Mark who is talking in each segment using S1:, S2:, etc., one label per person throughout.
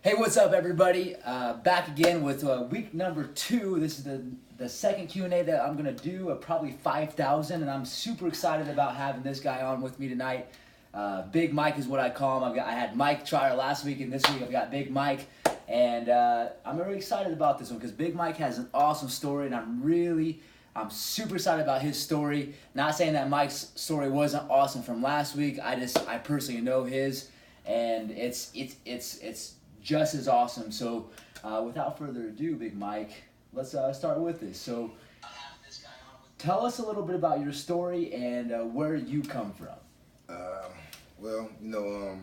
S1: Hey, what's up, everybody? Back again with week number 2. This is the second Q&A that I'm gonna do, probably 5,000, and I'm super excited about having this guy on with me tonight. Big Mike is what I call him. I had Mike Trier last week, and this week I've got Big Mike, and I'm really excited about this one because Big Mike has an awesome story, and I'm super excited about his story. Not saying that Mike's story wasn't awesome from last week. I personally know his, and it's just as awesome. So without further ado, Big Mike, let's start with this. So tell us a little bit about your story and where you come from.
S2: Well, man,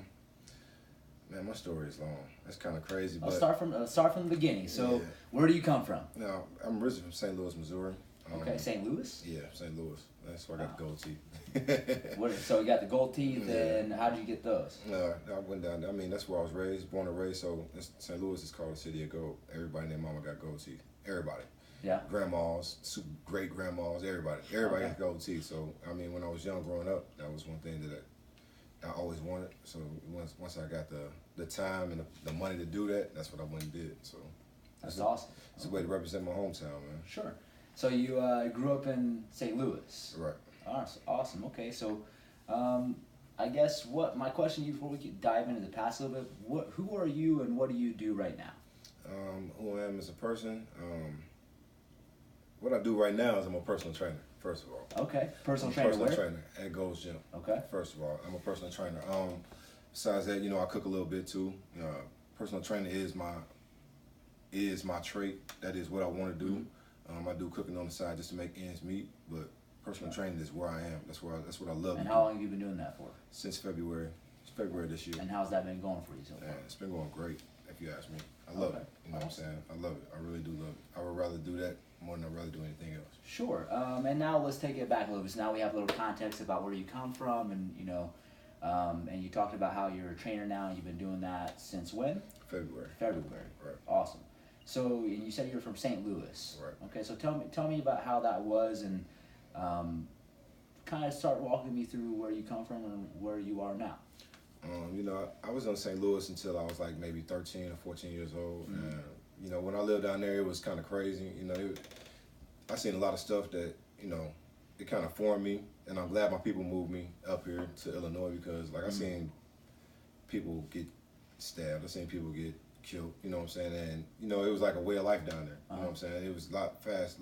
S2: my story is long. That's kind of crazy.
S1: I'll
S2: but
S1: start from the beginning. So
S2: yeah.
S1: Where do you come from?
S2: Now, I'm originally from St. Louis, Missouri.
S1: Okay, St. Louis?
S2: Yeah, St. Louis. That's where I got the gold teeth.
S1: So you got the gold teeth,
S2: Yeah.
S1: and how did you get those?
S2: I went down there. I mean, that's where I was raised, born and raised. So St. Louis is called the city of gold. Everybody and their mama got gold teeth. Everybody.
S1: Yeah.
S2: Grandmas, great grandmas, everybody. Everybody
S1: Okay.
S2: has gold teeth. So, I mean, when I was young growing up, that was one thing that I always wanted. So once I got the time and the money to do that, that's what I went and did. So
S1: That's awesome.
S2: It's a way to represent my hometown, man.
S1: Sure. So you grew up in St. Louis.
S2: Right.
S1: Awesome. Okay, so I guess my question to you before we could dive into the past a little bit, who are you and what do you do right now?
S2: Who I am as a person, what I do right now is I'm a personal trainer, first of all.
S1: Okay, personal
S2: I'm a
S1: trainer
S2: personal
S1: where?
S2: trainer at Gold's Gym.
S1: Okay.
S2: First of all, I'm a personal trainer. Besides that, I cook a little bit too. Personal trainer is my trait. That is what I want to do.
S1: Mm-hmm.
S2: I do cooking on the side just to make ends meet, but personal training is where I am. That's what I love.
S1: And how long have you been doing that for?
S2: Since February. February this year.
S1: And how's that been going for you so far?
S2: Man, it's been going great, if you ask me. I love it. You know what I'm saying? I love it. I really do love it. I would rather do that more than I'd rather do anything else.
S1: Sure. And now let's take it back a little bit. So now we have a little context about where you come from, and and you talked about how you're a trainer now, and you've been doing that since when?
S2: February. Right.
S1: Awesome. So, and you said you're from St. Louis.
S2: Right.
S1: Okay, so tell me about how that was, and kind of start walking me through where you come from and where you are now.
S2: I was in St. Louis until I was like maybe 13 or 14 years old.
S1: Mm-hmm.
S2: And, when I lived down there, it was kind of crazy. I seen a lot of stuff that, it kind of formed me. And I'm glad my people moved me up here to Illinois because, like, I seen people get stabbed. I seen people get killed, you know what I'm saying? And, it was like a way of life down there. You know what I'm saying? It was a lot faster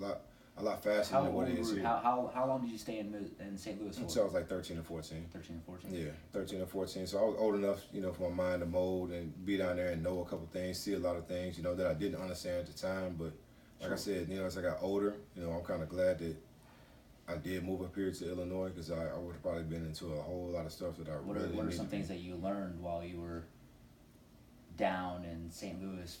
S2: than what it is here.
S1: How long did you stay in St. Louis for?
S2: Until I was like 13 or 14.
S1: 13 or 14?
S2: Yeah, 13 or 14. So I was old enough, for my mind to mold and be down there and know a couple things, see a lot of things, that I didn't understand at the time. But like I said, as I got older, I'm kind of glad that I did move up here to Illinois because I would have probably been into a whole lot of stuff that I
S1: What
S2: really
S1: are
S2: didn't
S1: some
S2: need
S1: things
S2: to
S1: that you learned while you were down in St. Louis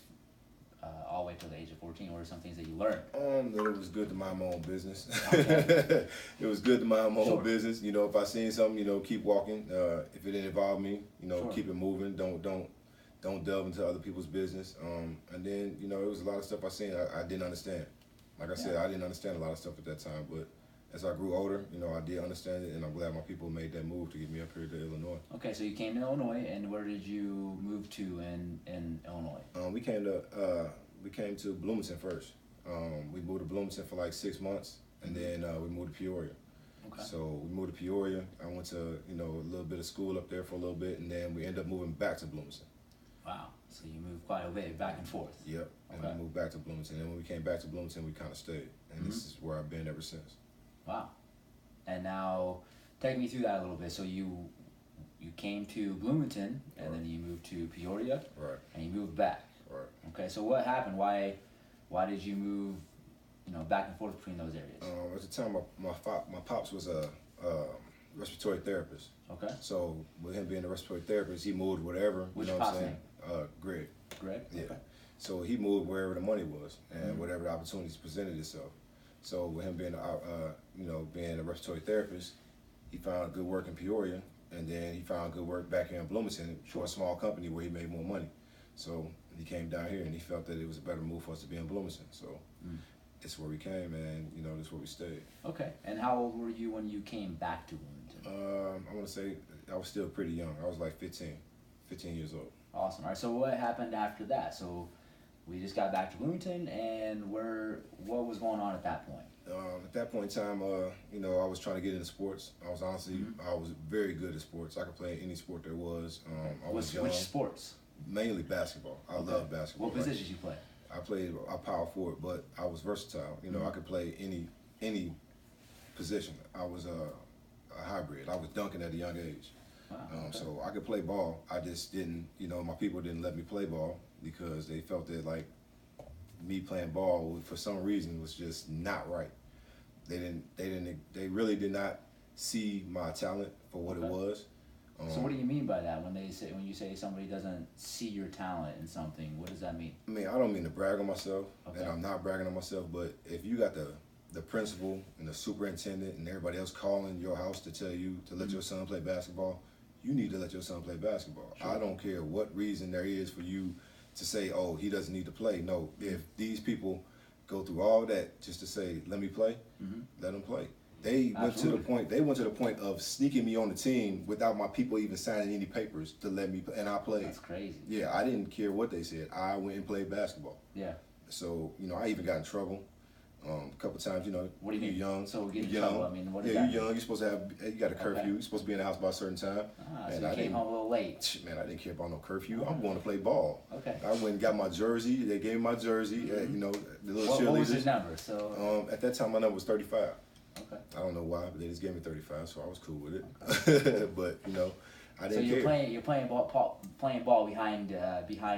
S1: all the way till the age of 14? What are some things that you learned?
S2: That it was good to mind my own business.
S1: Okay.
S2: It was good to mind my
S1: Sure.
S2: own business. If I seen something, keep walking. If it didn't involve me,
S1: Sure.
S2: keep it moving. Don't delve into other people's business. And then, it was a lot of stuff I seen I didn't understand. Like I said, I didn't understand a lot of stuff at that time. But as I grew older, I did understand it, and I'm glad my people made that move to get me up here to Illinois.
S1: Okay, so you came to Illinois, and where did you move to in Illinois?
S2: We came to Bloomington first. We moved to Bloomington for like 6 months, and then we moved to Peoria.
S1: Okay.
S2: So we moved to Peoria. I went to a little bit of school up there for a little bit, and then we ended up moving back to Bloomington.
S1: Wow. So you moved quite a bit back and forth.
S2: Yep. And
S1: Okay.
S2: we moved back to Bloomington. And when we came back to Bloomington, we kind of stayed, and this is where I've been ever since.
S1: Wow. And now, take me through that a little bit. So you came to Bloomington, and then you moved to Peoria,
S2: Right.
S1: and you moved back.
S2: Right.
S1: Okay. So what happened? Why did you move? Back and forth between those areas.
S2: At the time, my pops was a respiratory therapist.
S1: Okay.
S2: So with him being a respiratory therapist, he moved whatever.
S1: Which
S2: you know what I'm
S1: pop's
S2: saying? Greg.
S1: Greg.
S2: Yeah.
S1: Okay.
S2: So he moved wherever the money was and whatever the opportunities presented itself. So with him being being a respiratory therapist, he found good work in Peoria, and then he found good work back here in Bloomington for a small company where he made more money. So he came down here and he felt that it was a better move for us to be in Bloomington. So it's where we came, and that's where we stayed.
S1: Okay. And how old were you when you came back to Bloomington?
S2: I want to say I was still pretty young. I was like 15 years old.
S1: Awesome. All right. So what happened after that? So we just got back to Bloomington, and what was going on at that point?
S2: At that point in time, I was trying to get into sports. I was honestly, I was very good at sports. I could play any sport there was. I was young.
S1: Which sports?
S2: Mainly basketball. I love basketball.
S1: What positions you play?
S2: I played a power forward, but I was versatile. I could play any position. I was a hybrid. I was dunking at a young age.
S1: Wow,
S2: So I could play ball. I just didn't, my people didn't let me play ball because they felt that like me playing ball for some reason was just not right. They really did not see my talent for what it was.
S1: So what do you mean by that when you say somebody doesn't see your talent in something? What does that mean?
S2: I mean, I don't mean to brag on myself, and I'm not bragging on myself, but if you got the principal and the superintendent and everybody else calling your house to tell you to let your son play basketball, you need to let your son play basketball. Sure. I don't care what reason there is for you to say, oh, he doesn't need to play. No, if these people go through all that just to say, let me play, let them play. They went to the point. They went to the point of sneaking me on the team without my people even signing any papers to let me play, and I played.
S1: That's crazy.
S2: Yeah, I didn't care what they said. I went and played basketball.
S1: Yeah.
S2: So I even got in trouble a couple times.
S1: What do you mean?
S2: You're young.
S1: So getting in trouble. I mean, what does that
S2: you're
S1: mean?
S2: young. You're supposed to have. You got a curfew. You're supposed to be in the house by a certain time.
S1: So you came home a little late.
S2: Man, I didn't care about no curfew. I'm going to play ball.
S1: Okay.
S2: I went and got my jersey. They gave me my jersey. The little cheerleaders.
S1: What was your number? So.
S2: At that time, my number was 35.
S1: Okay.
S2: I don't know why, but they just gave me 35, so I was cool with it. But I didn't care.
S1: So you're playing ball behind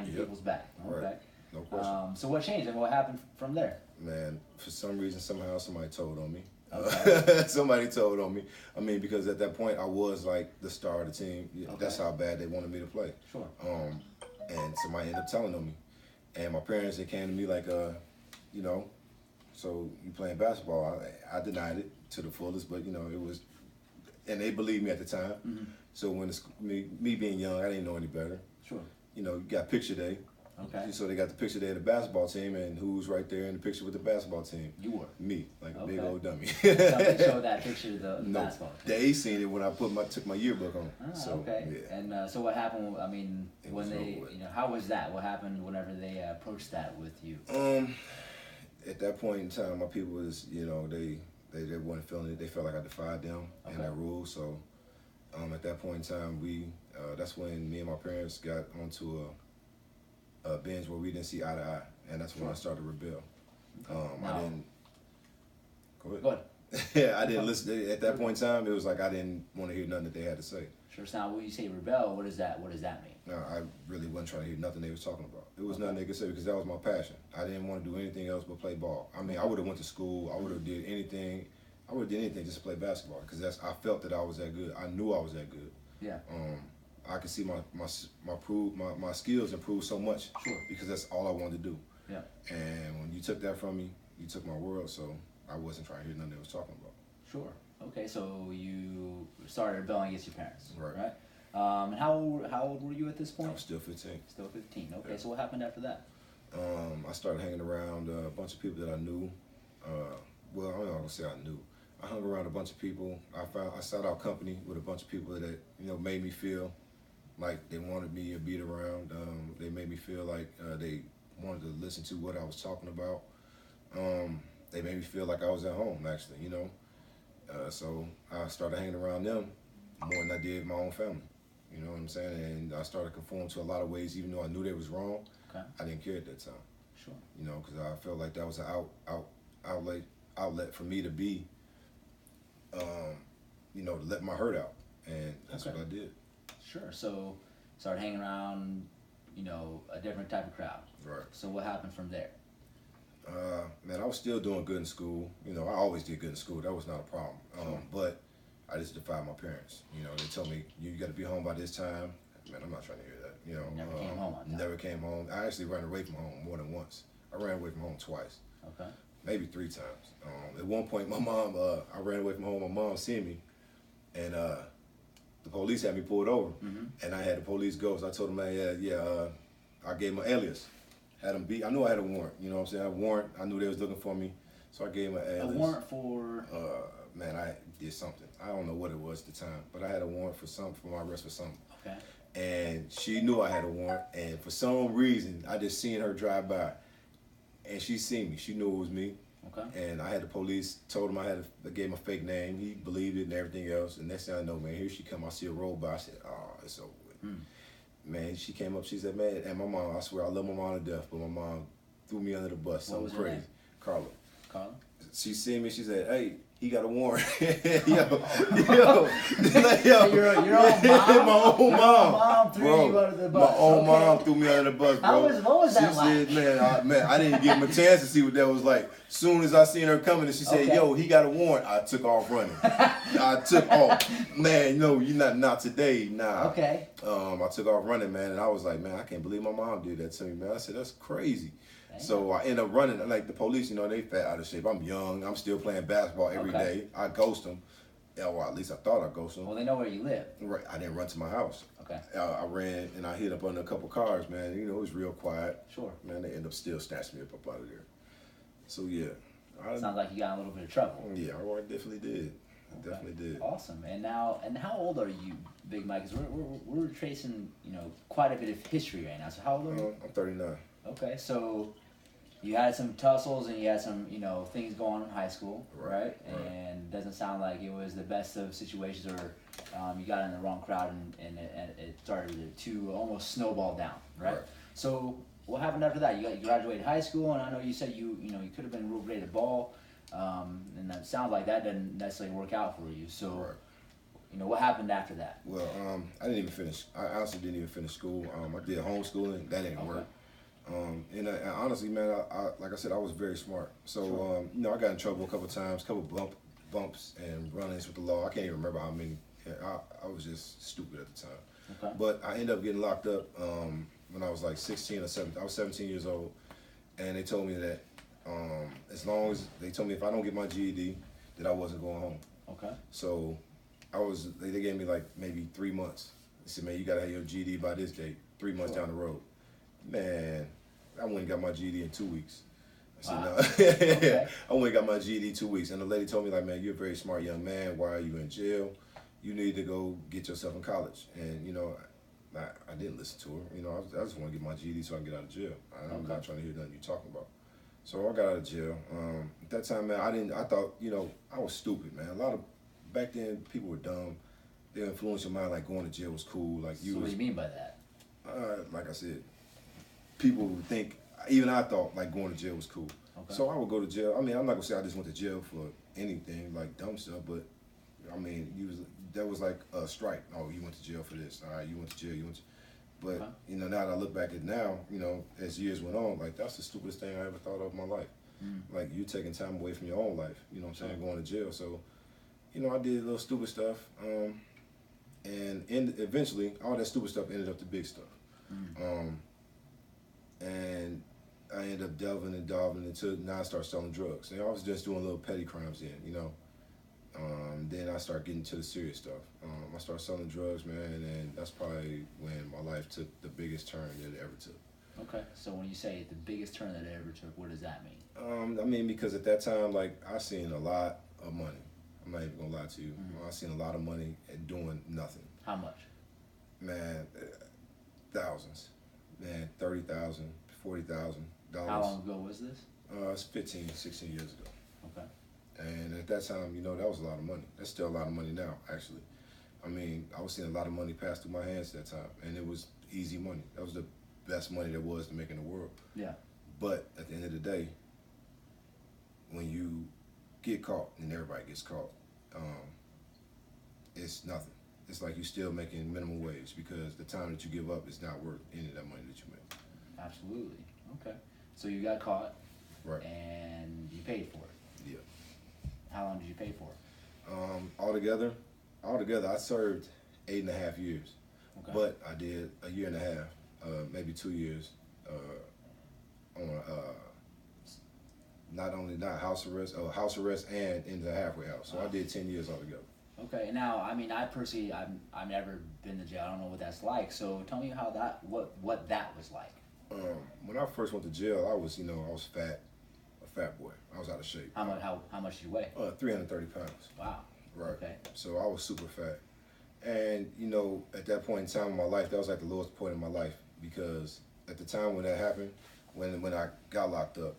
S1: people's back. Okay.
S2: Right. No question.
S1: So what changed and what happened from there?
S2: Man, for some reason, somehow, somebody told on me.
S1: Okay.
S2: Somebody told on me. I mean, because at that point, I was like the star of the team.
S1: Okay.
S2: That's how bad they wanted me to play.
S1: Sure.
S2: And somebody ended up telling on me. And my parents, they came to me like, so you playing basketball? I denied it to the fullest, but it was, and they believed me at the time. So when me being young, I didn't know any better.
S1: Sure.
S2: You got picture day.
S1: Okay.
S2: So they got the picture day of the basketball team, and who's right there in the picture with the basketball team?
S1: You were.
S2: Me, like a big old dummy.
S1: Somebody showed that picture of the basketball team.
S2: They seen it when I took my yearbook on.
S1: Okay.
S2: Yeah.
S1: And so what happened? I mean, when they, how was that? What happened whenever they approached that with you?
S2: At that point in time, my people was, they weren't feeling it. They felt like I defied them and their rules. So, at that point in time, that's when me and my parents got onto a binge where we didn't see eye to eye, and that's when I started to rebel. I didn't. Go ahead. Yeah, I didn't listen. At that point in time, it was like I didn't want to hear nothing that they had to say.
S1: Sure. So now, when you say rebel, what does that mean?
S2: No, I really wasn't trying to hear nothing they was talking about. It was nothing they could say because that was my passion. I didn't want to do anything else but play ball. I mean, I would have went to school. I would have did anything. I would have did anything just to play basketball because I felt that I was that good. I knew I was that good.
S1: Yeah.
S2: I could see my skills improve so much.
S1: Sure.
S2: Because that's all I wanted to do.
S1: Yeah.
S2: And when you took that from me, you took my world. So I wasn't trying to hear nothing they was talking about.
S1: Sure. Okay. So you started rebelling against your parents.
S2: Right.
S1: And how old were you at this point?
S2: I was still 15.
S1: Still 15. Okay.
S2: Yeah.
S1: So what happened after that?
S2: I started hanging around a bunch of people that I knew. Well, I'm not gonna say I knew. I hung around a bunch of people. I sought out company with a bunch of people that made me feel like they wanted me to be around. They made me feel like they wanted to listen to what I was talking about. They made me feel like I was at home, actually. So I started hanging around them more than I did my own family. You know what I'm saying? And I started conforming to a lot of ways, even though I knew they was wrong.
S1: Okay.
S2: I didn't care at that time.
S1: Sure.
S2: Because I felt like that was an outlet for me to be, to let my hurt out, and that's what I did.
S1: Sure. So started hanging around, a different type of crowd.
S2: Right.
S1: So what happened from there?
S2: Man, I was still doing good in school. I always did good in school. That was not a problem.
S1: Sure.
S2: But I just defied my parents. They told me, you got to be home by this time. Man, I'm not trying to hear that.
S1: Never came home on time.
S2: Never came home. I actually ran away from home more than once. I ran away from home twice.
S1: Okay.
S2: Maybe 3 times. At one point, my mom, I ran away from home. My mom seen me, and the police had me pulled over, and I had the police go. So I told them, I gave them an alias. Had them beat. I knew I had a warrant. You know what I'm saying? I had a warrant. I knew they was looking for me, so I gave them an alias.
S1: A warrant for?
S2: Man, I did something. I don't know what it was at the time, but I had a warrant for my arrest for something.
S1: Okay.
S2: and she knew I had a warrant. And for some reason, I just seen her drive by, and she seen me. She knew it was me.
S1: Okay.
S2: And I had the police, told him I gave him a fake name. He believed it and everything else. And next thing I know, man, here she come. I see her roll by. I said, oh, it's over with. Man, she came up. She said, man, and my mom, I swear, I love my mom to death, but my mom threw me under the bus.
S1: What was
S2: Something
S1: her
S2: crazy.
S1: name?
S2: Carla.
S1: Carla?
S2: She seen me. She said, hey, he got a warrant. yo.
S1: Your own mom?
S2: My own mom.
S1: Threw you under the bus.
S2: My own mom threw me under the bus, bro.
S1: What was that
S2: she
S1: like?
S2: said, man, I didn't give him a chance to see what that was like. Soon as I seen her coming, and she said, yo, he got a warrant. I took off running. I took off. Man, no, you're not today. Nah.
S1: Okay.
S2: I took off running, man, and I was like, man, I can't believe my mom did that to me, man. I said, that's crazy. Damn. So I end up running. Like the police, they fat out of shape. I'm young. I'm still playing basketball every day. I ghost them. Yeah, well, at least I thought I ghosted them.
S1: Well, they know where you live.
S2: Right. I didn't run to my house.
S1: Okay.
S2: I ran and I hid up under a couple cars, man. It was real quiet.
S1: Sure.
S2: Man, they end up still snatching me up out of there. So yeah.
S1: Sounds like you got in a little bit of trouble.
S2: Yeah, I definitely did. I definitely did.
S1: Awesome. And how old are you, Big Mike? Because we're tracing, quite a bit of history right now. So how old are you?
S2: I'm 39.
S1: Okay, so you had some tussles and you had some, things going on in high school, right? And it doesn't sound like it was the best of situations, or you got in the wrong crowd and it started to almost snowball down, right? So what happened after that? You graduated high school, and I know you said you could have been real great at ball, and that sounds like that didn't necessarily work out for you. So, what happened after that?
S2: Well, I didn't even finish. I honestly didn't even finish school. I did homeschooling. That didn't work. And honestly, man, I like I said, I was very smart. So, I got in trouble a couple times, bumps and run-ins with the law. I can't even remember how many. I was just stupid at the time.
S1: Okay.
S2: But I ended up getting locked up when I was like 16 or 17. I was 17 years old, and they told me that as long as they told me if I don't get my GED, that I wasn't going home.
S1: Okay.
S2: So they gave me like maybe 3 months. They said, man, you gotta have your GED by this date. 3 months down the road. Man, I went and got my GED in 2 weeks. I said, no.
S1: Okay.
S2: I went and got my GED 2 weeks. And the lady told me, like, man, you're a very smart young man. Why are you in jail? You need to go get yourself in college. And, I didn't listen to her. I just want to get my GED so I can get out of jail. I'm not trying to hear nothing you're talking about. So I got out of jail. At that time, man, I thought, I was stupid, man. Back then, people were dumb. They influenced your mind, like going to jail was cool. Like
S1: So what do you mean by that?
S2: Like I said, people would think, even I thought like going to jail was cool. Okay. So I would go to jail. I mean, I'm not gonna say I just went to jail for anything like dumb stuff, but I mean, that was like a strike. Oh, you went to jail for this. All right, you went to jail. But now that I look back at it now, as years went on, like that's the stupidest thing I ever thought of in my life. Like you taking time away from your own life. You know what I'm saying? Going to jail. So, I did a little stupid stuff, and eventually all that stupid stuff ended up the big stuff. And I ended up delving into, now I start selling drugs. And I was just doing little petty crimes then, Then I start getting to the serious stuff. I started selling drugs, man, and that's probably when my life took the biggest turn that it ever took.
S1: Okay, so when you say the biggest turn that it ever took, what does that mean?
S2: I mean, because at that time, like, I seen a lot of money. I'm not even gonna lie to you. I seen a lot of money and doing nothing.
S1: How much?
S2: Man, thousands. Man, $30,000, $40,000.
S1: How long ago was this?
S2: It's 15, 16 years ago.
S1: Okay.
S2: And at that time, that was a lot of money. That's still a lot of money now, actually. I mean, I was seeing a lot of money pass through my hands at that time, and it was easy money. That was the best money there was to make in the world.
S1: Yeah.
S2: But at the end of the day, when you get caught, and everybody gets caught, it's nothing. It's like you're still making minimum wage because the time that you give up is not worth any of that money that you make.
S1: Absolutely. Okay. So you got caught.
S2: Right.
S1: And you paid for it.
S2: Yeah.
S1: How long did you pay for it?
S2: Altogether, I served 8.5 years.
S1: Okay.
S2: But I did a year and a half, maybe 2 years, on not house arrest and in the halfway house. So I did 10 years altogether.
S1: Okay. Now, I mean, I personally, I've never been to jail. I don't know what that's like. So tell me how what that was like.
S2: When I first went to jail, I was fat, a fat boy. I was out of shape.
S1: How much did you weigh?
S2: 330 pounds.
S1: Wow.
S2: Right.
S1: Okay.
S2: So I was super fat, And you know, at that point in time in my life, that was like the lowest point in my life because at the time when that happened, when I got locked up,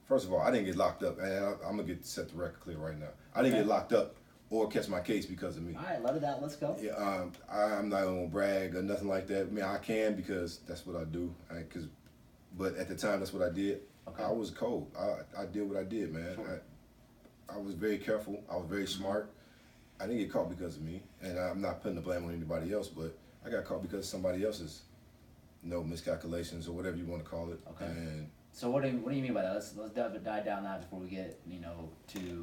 S2: first of all, I didn't get locked up, and I'm gonna set the record clear right now. I didn't get locked up or catch my case because of me.
S1: All right, love that. Let's go.
S2: Yeah, I'm not gonna brag or nothing like that. I mean, I can because that's what I do. But at the time, that's what I did.
S1: Okay.
S2: I was cold. I did what I did, man.
S1: Sure.
S2: I was very careful. I was very smart. I didn't get caught because of me, and I'm not putting the blame on anybody else, but I got caught because of somebody else's, miscalculations or whatever you want to call it.
S1: Okay.
S2: And
S1: so what do you mean by that? Let's dive down that before we get to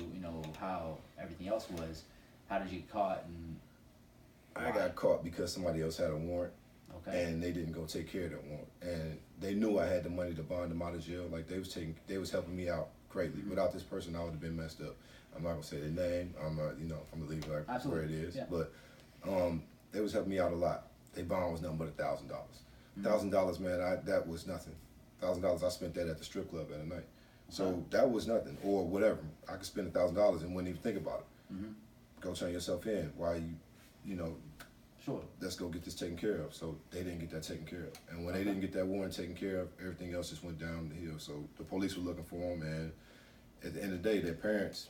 S1: how everything else was. How did you get caught and why?
S2: I got caught because somebody else had a warrant.
S1: Okay.
S2: And they didn't go take care of that warrant, and they knew I had the money to bond them out of jail. Like they was helping me out greatly. Without this person, I would have been messed up. I'm not gonna say their name. I'm not, I'm gonna leave it like
S1: Absolutely.
S2: where it is.
S1: Yeah.
S2: But they was helping me out a lot. They bond was nothing but $1,000. $1,000, man. That was nothing. $1,000. I spent that at the strip club at a night. So that was nothing, or whatever. I could spend $1,000 and wouldn't even think about it. Go turn yourself in. Why
S1: Sure.
S2: let's go get this taken care of. So they didn't get that taken care of. And when they didn't get that warrant taken care of, everything else just went down the hill. So the police were looking for them, and at the end of the day, their parents,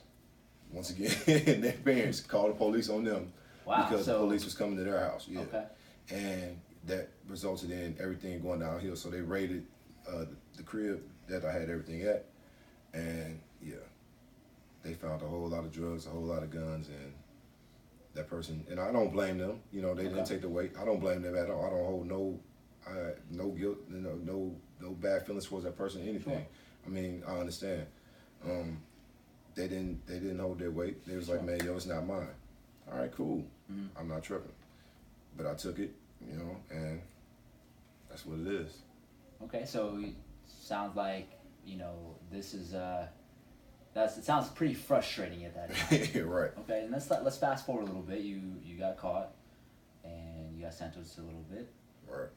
S2: once again, their parents called the police on them because the police was coming to their house. Yeah.
S1: Okay.
S2: And that resulted in everything going downhill. So they raided the crib that I had everything at, and yeah, they found a whole lot of drugs, a whole lot of guns, and that person, and I don't blame them. They didn't take the weight. I don't blame them at all. I don't hold no guilt, no bad feelings towards that person, anything.
S1: Sure.
S2: I mean, I understand. They didn't hold their weight. They was like, man, yo, it's not mine. All right, cool. I'm not tripping. But I took it, and that's what it is.
S1: Okay, so it sounds like this is it sounds pretty frustrating at that time.
S2: Right.
S1: Okay, and let's fast forward a little bit. You got caught, and you got sentenced a little bit.
S2: Right.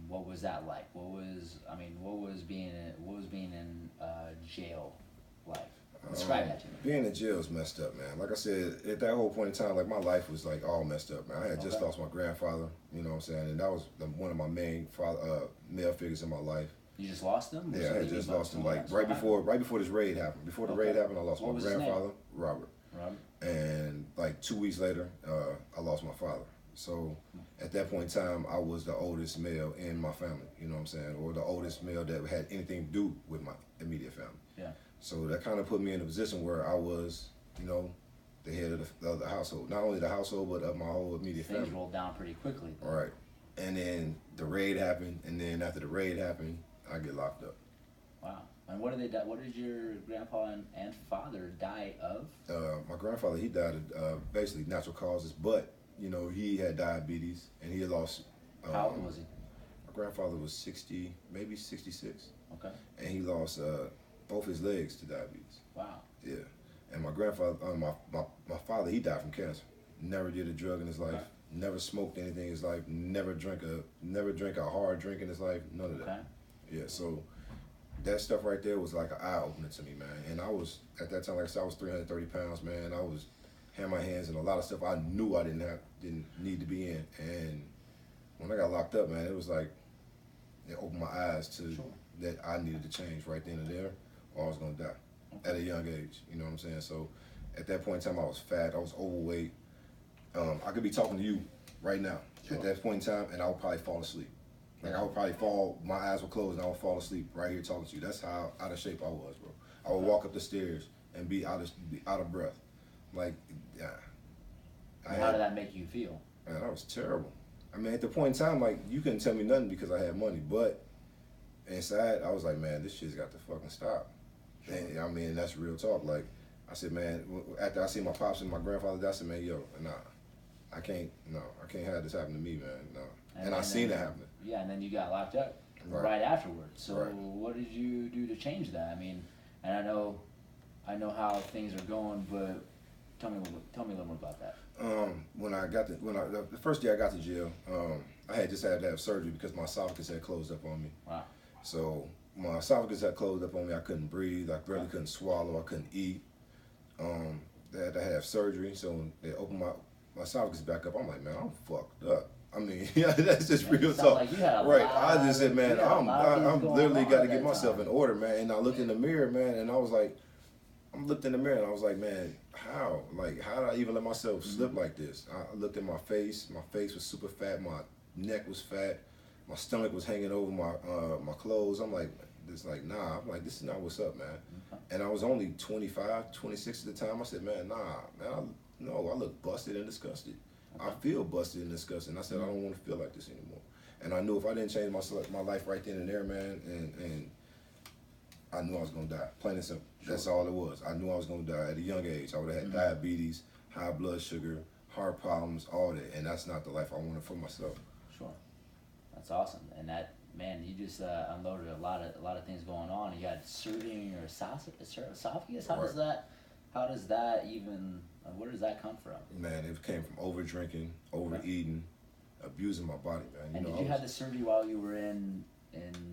S1: What was that like? What was being in jail like? Describe that to me.
S2: Being in jail is messed up, man. Like I said, at that whole point in time, like my life was like all messed up, man. I had just lost my grandfather, you know what I'm saying, and that was one of my main male figures in my life.
S1: You just lost him?
S2: Yeah, I had just lost him like right before this raid happened. Before the raid happened, I lost my grandfather, Robert. And like 2 weeks later, I lost my father. So at that point in time, I was the oldest male in my family, you know what I'm saying, or the oldest male that had anything to do with my immediate family.
S1: Yeah.
S2: So that kind of put me in a position where I was, the head of the household. Not only the household, but of my whole immediate family.
S1: Things rolled down pretty quickly.
S2: All right. And then the raid happened, and then after the raid happened, I get locked up.
S1: Wow. And what did your grandpa and father die of?
S2: My grandfather, he died of basically natural causes, but, he had diabetes, and he had lost...
S1: How old was he?
S2: My grandfather was 60, maybe 66.
S1: Okay.
S2: And he lost both his legs to diabetes.
S1: Wow.
S2: Yeah. And my grandfather, my father, he died from cancer. Never did a drug in his life. Okay. Never smoked anything in his life. Never drank a hard drink in his life. None of that. Okay. Yeah. So that stuff right there was like an eye opener to me, man. And I was at that time, like I said, I was 330 pounds, man. I was had my hands in a lot of stuff I knew I didn't need to be in. And when I got locked up, man, it was like it opened my eyes to that I needed to change right then and there, or I was gonna die at a young age. You know what I'm saying? So at that point in time, I was fat, I was overweight. I could be talking to you right now at that point in time, and I would probably fall asleep. Like I would probably fall, my eyes would close, and I would fall asleep right here talking to you. That's how out of shape I was, bro. I would walk up the stairs and be out of breath. Like, yeah.
S1: How did that make you feel?
S2: Man, that was terrible. I mean, at the point in time, like, you couldn't tell me nothing because I had money, but inside, I was like, man, this shit's got to fucking stop. And, I mean, that's real talk. Like, I said, man, after I see my pops and my grandfather, I said, man, yo, nah, I can't have this happen to me, man, no. And I seen it happening.
S1: Yeah, and then you got locked up right afterwards. So what did you do to change that? I mean, and I know how things are going, but tell me a little more about that. The first day I got to jail, I had to have surgery because my esophagus had closed up on me. Wow.
S2: So my esophagus had closed up on me. I couldn't breathe. I couldn't swallow. I couldn't eat. They had to have surgery. So they opened my esophagus back up. I'm like, man, I'm fucked up. I mean, yeah, that's just real
S1: sound
S2: talk.
S1: like you had a
S2: Right.
S1: lot
S2: I just said,
S1: of-
S2: man,
S1: you had a lot of things
S2: I'm
S1: going
S2: literally
S1: on
S2: got to
S1: at
S2: get
S1: that
S2: myself
S1: time.
S2: in order, man. And I looked in the mirror, man, and I was like, I'm looked in the mirror and I was like, man, how? Like, how did I even let myself slip like this? I looked at my face. My face was super fat. My neck was fat. My stomach was hanging over my clothes. I'm like, this like, nah. I'm like, this is not what's up, man. And I was only 25, 26 at the time. I said, man, nah, man, no, I look busted and disgusted. I feel busted and disgusted. And I said, I don't want to feel like this anymore. And I knew if I didn't change my life right then and there, man, and I knew I was gonna die. Plain and simple.
S1: Sure.
S2: That's all it was. I knew I was gonna die at a young age. I would have had diabetes, high blood sugar, heart problems, all that. And that's not the life I wanted for myself.
S1: Sure, that's awesome. And that, man, you just unloaded a lot of things going on. You had surgery in your esophagus. How does that even? Where does that come from?
S2: Man, it came from over drinking, overeating, abusing my body, man.
S1: And
S2: know,
S1: did you have the surgery while you were in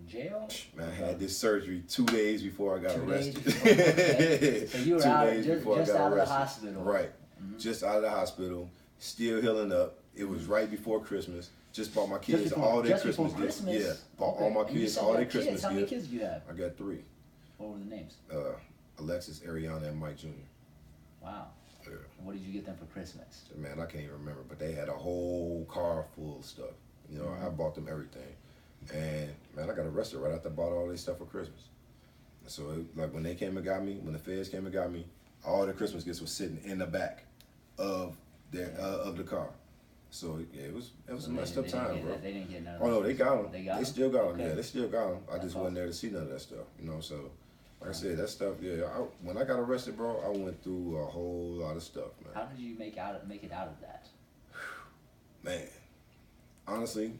S1: jail?
S2: Man, I had this surgery 2 days before I got
S1: 2 days
S2: arrested.
S1: before, okay. So you were
S2: 2
S1: out,
S2: days before I
S1: just
S2: got
S1: out of the
S2: arrested.
S1: hospital.
S2: Right. Just out of the hospital, still healing up. It was right before Christmas. Just bought my kids all their Christmas gifts. Yeah, bought all my
S1: And you
S2: kids
S1: said
S2: all
S1: you
S2: their
S1: had
S2: Christmas
S1: kids. How many
S2: gifts.
S1: kids do you have?
S2: I got 3.
S1: What were the names?
S2: Alexis, Ariana, and Mike Jr.
S1: Wow.
S2: Yeah.
S1: And what did you get them for Christmas?
S2: Man, I can't even remember, but they had a whole car full of stuff. You know, I bought them everything. And, man, I got arrested right after I bought all this stuff for Christmas. So, like, when they came and got me, when the feds came and got me, all the Christmas gifts were sitting in the back of the car. So, yeah, it was a messed up time, bro.
S1: They didn't get none of
S2: Oh, no, they got them.
S1: They got
S2: They
S1: them?
S2: still got them,
S1: Okay.
S2: yeah. They still got them. I
S1: That's
S2: just wasn't there to see none of that stuff, you know, so. Like I said, that stuff, yeah. When I got arrested, bro, I went through a whole lot of stuff, man.
S1: How did you make it out of that?
S2: Man, honestly,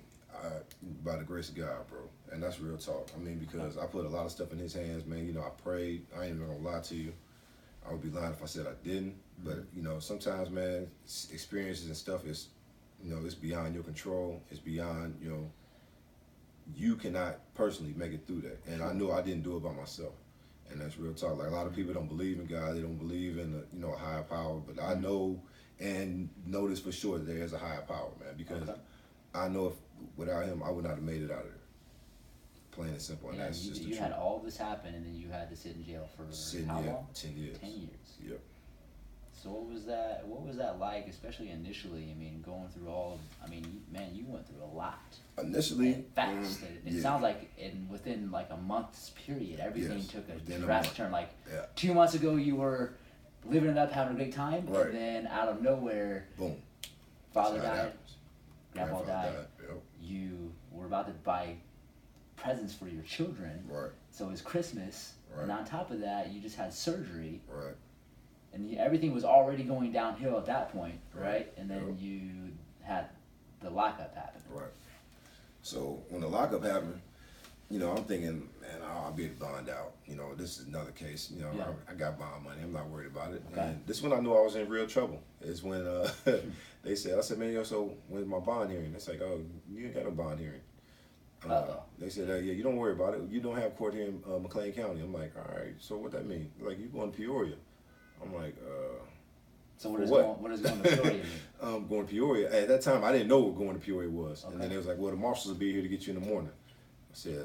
S2: by the grace of God, bro. And that's real talk. I mean, because I put a lot of stuff in his hands, man. You know, I prayed. I ain't even gonna lie to you. I would be lying if I said I didn't. But, you know, sometimes, man, experiences and stuff is, you know, it's beyond your control. It's beyond, you know, you cannot personally make it through that. And I knew I didn't do it by myself. And that's real talk. Like, a lot of people don't believe in God. They don't believe in, a higher power. But I know and know this for sure that there is a higher power, man. Because I know if without him, I would not have made it out of there. Plain and simple. And that's just the
S1: you
S2: truth.
S1: had all this happen, and then you had to sit in jail for how long?
S2: 10 years.
S1: 10 years.
S2: Yep.
S1: So what was that like, especially initially? I mean, going through you went through a lot.
S2: Initially,
S1: And fast. It sounds like within like a month's period, everything took a drastic turn. Like 2 months ago, you were living it up, having a great time,
S2: Right.
S1: and then out of nowhere,
S2: boom.
S1: father
S2: That's how it
S1: died,
S2: happens.
S1: grandpa died.
S2: Yep.
S1: You were about to buy presents for your children.
S2: Right.
S1: So it's Christmas, and
S2: Right.
S1: on top of that, you just had surgery.
S2: Right.
S1: And everything was already going downhill at that point, right?
S2: Right.
S1: And then
S2: Yep.
S1: you had the lockup happen.
S2: Right. So when the lockup happened, you know, I'm thinking, man, I'll be able to bond out. You know, this is another case. You know,
S1: Yeah.
S2: I got bond money. I'm not worried about it.
S1: Okay.
S2: And this when I knew I was in real trouble. Is when I said, man, yo, so when's my bond hearing? It's like, oh, you ain't got no bond hearing. They said, yeah, you don't worry about it. You don't have court here in McLean County. I'm like, all right, so what that mean? Like, you going to Peoria? I'm like,
S1: So what is going to Peoria mean?
S2: going to Peoria. At that time, I didn't know what going to Peoria was.
S1: Okay.
S2: And then they was like, well, the marshals will be here to get you in the morning. I said,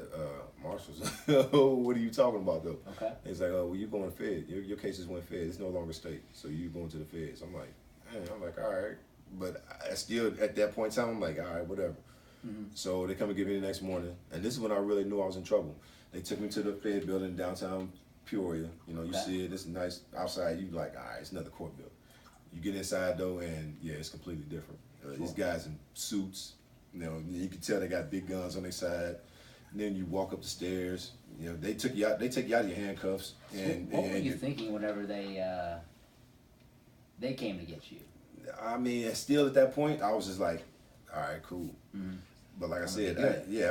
S2: marshals? What are you talking about, though?
S1: Okay.
S2: He's like, oh, well, you going to Fed. Your case is went Fed. It's no longer state. So you going to the Feds. I'm like, man, all right. But I still, at that point in time, I'm like, all right, whatever.
S1: Mm-hmm.
S2: So they come and get me the next morning. And this is when I really knew I was in trouble. They took me to the Fed building in downtown Peoria. You know, you see it. It's nice outside. You like, all right, it's another court building. You get inside though, and yeah, it's completely different. These guys in suits, you know, you can tell they got big guns on their side. And then you walk up the stairs. You know, they take you out of your handcuffs. And
S1: what were you thinking whenever they came to get you?
S2: I mean, still at that point, I was just like, all right, cool.
S1: Mm-hmm.
S2: But like I said,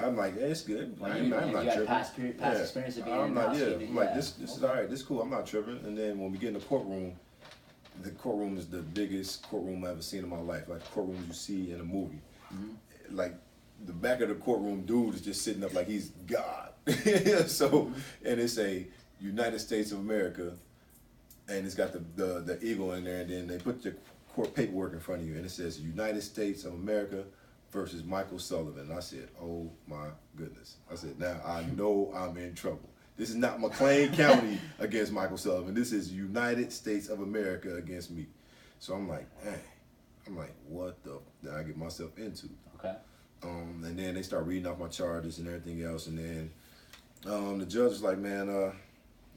S2: I'm like, yeah, it's good.
S1: Well,
S2: I'm not
S1: you had
S2: tripping.
S1: past experience of being
S2: I'm
S1: in
S2: like,
S1: the house.
S2: I'm like, this is all right. This is cool. I'm not tripping. And then when we get in the courtroom is the biggest courtroom I've ever seen in my life. Like courtrooms you see in a movie. Mm-hmm. Like the back of the courtroom dude is just sitting up like he's God. So, and it's a United States of America, and it's got the eagle in there, and then they put the court paperwork in front of you, and it says United States of America versus Michael Sullivan. And I said, oh my goodness. I said, now I know I'm in trouble. This is not McLean County against Michael Sullivan. This is United States of America against me. So I'm like, dang. I'm like, what the did I get myself into?
S1: Okay.
S2: And then they start reading off my charges and everything else. And then the judge was like, man,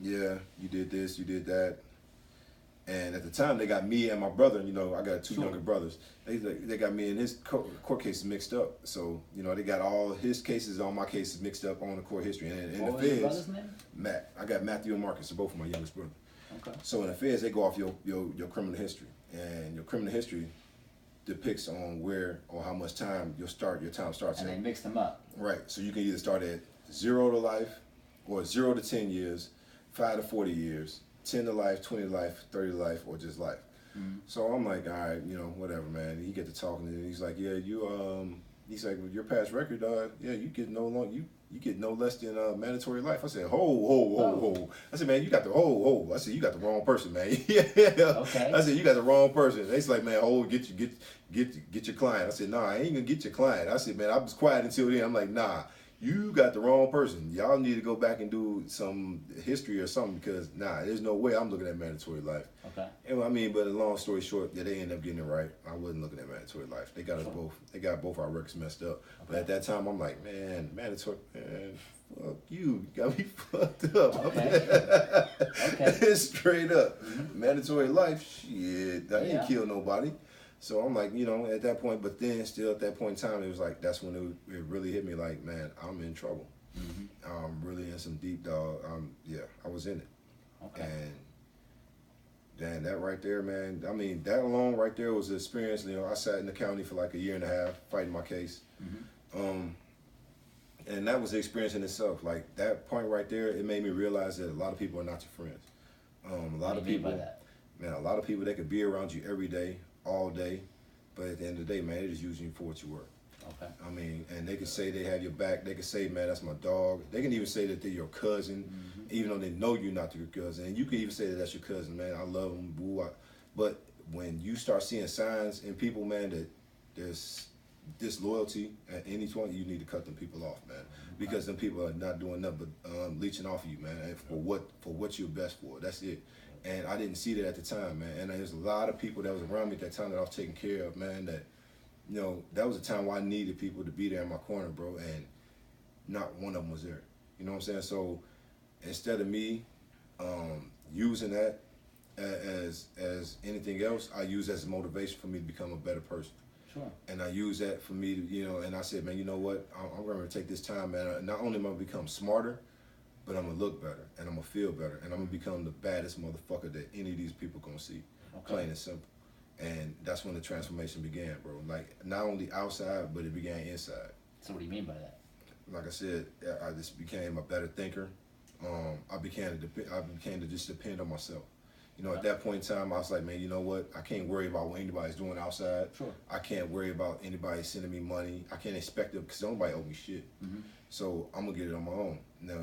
S2: yeah, you did this, you did that. And at the time, they got me and my brother. You know, I got two younger brothers. They got me and his court cases mixed up. So, you know, they got all his cases, all my cases mixed up on the court history. And
S1: What
S2: the
S1: was
S2: feds,
S1: your brother's name?
S2: Matt. I got Matthew and Marcus, they're both of my youngest brother.
S1: Okay.
S2: So in the feds, they go off your criminal history, and your criminal history depicts on where or how much time your time starts.
S1: And
S2: at.
S1: they mixed them up.
S2: Right. So you can either start at 0 to life, or 0 to 10 years, 5 to 40 years, 10 to life, 20 to life, 30 to life, or just life. Mm-hmm. So I'm like, all right, you know, whatever, man. He get to talking, and he's like, yeah, he's like, with your past record, yeah, you get you get no less than mandatory life. I said, ho. I said, man, you got the I said, you got the wrong person, man. Yeah.
S1: Okay.
S2: I said, you got the wrong person. They like, man, get your client. I said, nah, I ain't gonna get your client. I said, man, I was quiet until then. I'm like, nah, you got the wrong person. Y'all need to go back and do some history or something, because there's no way I'm looking at mandatory life. Okay. And I mean, but long story short, yeah, they ended up getting it right. I wasn't looking at mandatory life. They got us both. They got both our records messed up. Okay. But at that time, I'm like, man, mandatory, man, fuck you, got me fucked up. Okay. Okay. Straight up, mandatory life. Shit, I didn't kill nobody. So I'm like, you know, at that point, but then still at that point in time, it was like, that's when it really hit me like, man, I'm in trouble. Mm-hmm. I'm really in some deep, dog. I was in it. Okay. And then that right there, man, I mean, that alone right there was an experience. You know, I sat in the county for like a year and a half fighting my case. Mm-hmm. And that was the experience in itself. Like, that point right there, it made me realize that a lot of people are not your friends. A lot of people, man, a lot of people, they could be around you every day, all day, but at the end of the day, man, they're just using you for what you were. Okay. I mean, and they can say they have your back. They can say, man, that's my dog. They can even say that they're your cousin, even though they know you're not your cousin. And you can even say that that's your cousin, man. I love them, boo. But when you start seeing signs in people, man, that there's disloyalty at any point, you need to cut them people off, man. Because them people are not doing nothing but leeching off of you, man, and for what you're best for. That's it. And I didn't see that at the time, man. And there's a lot of people that was around me at that time that I was taking care of, man, that, you know, that was a time where I needed people to be there in my corner, bro, and not one of them was there. You know what I'm saying? So instead of me using that as anything else, I use that as motivation for me to become a better person. Sure. And I use that for me to, you know, and I said, man, you know what? I'm going to take this time, man. Not only am I going to become smarter, but I'm going to look better, and I'm going to feel better, and I'm going to become the baddest motherfucker that any of these people going to see. Okay. Plain and simple. And that's when the transformation began, bro. Like, not only outside, but it began inside. So what do you mean by that? Like I said, I just became a better thinker. I became to just depend on myself. You know, at that point in time, I was like, man, you know what? I can't worry about what anybody's doing outside. Sure. I can't worry about anybody sending me money. I can't expect it because nobody owe me shit. Mm-hmm. So I'm gonna get it on my own. Now,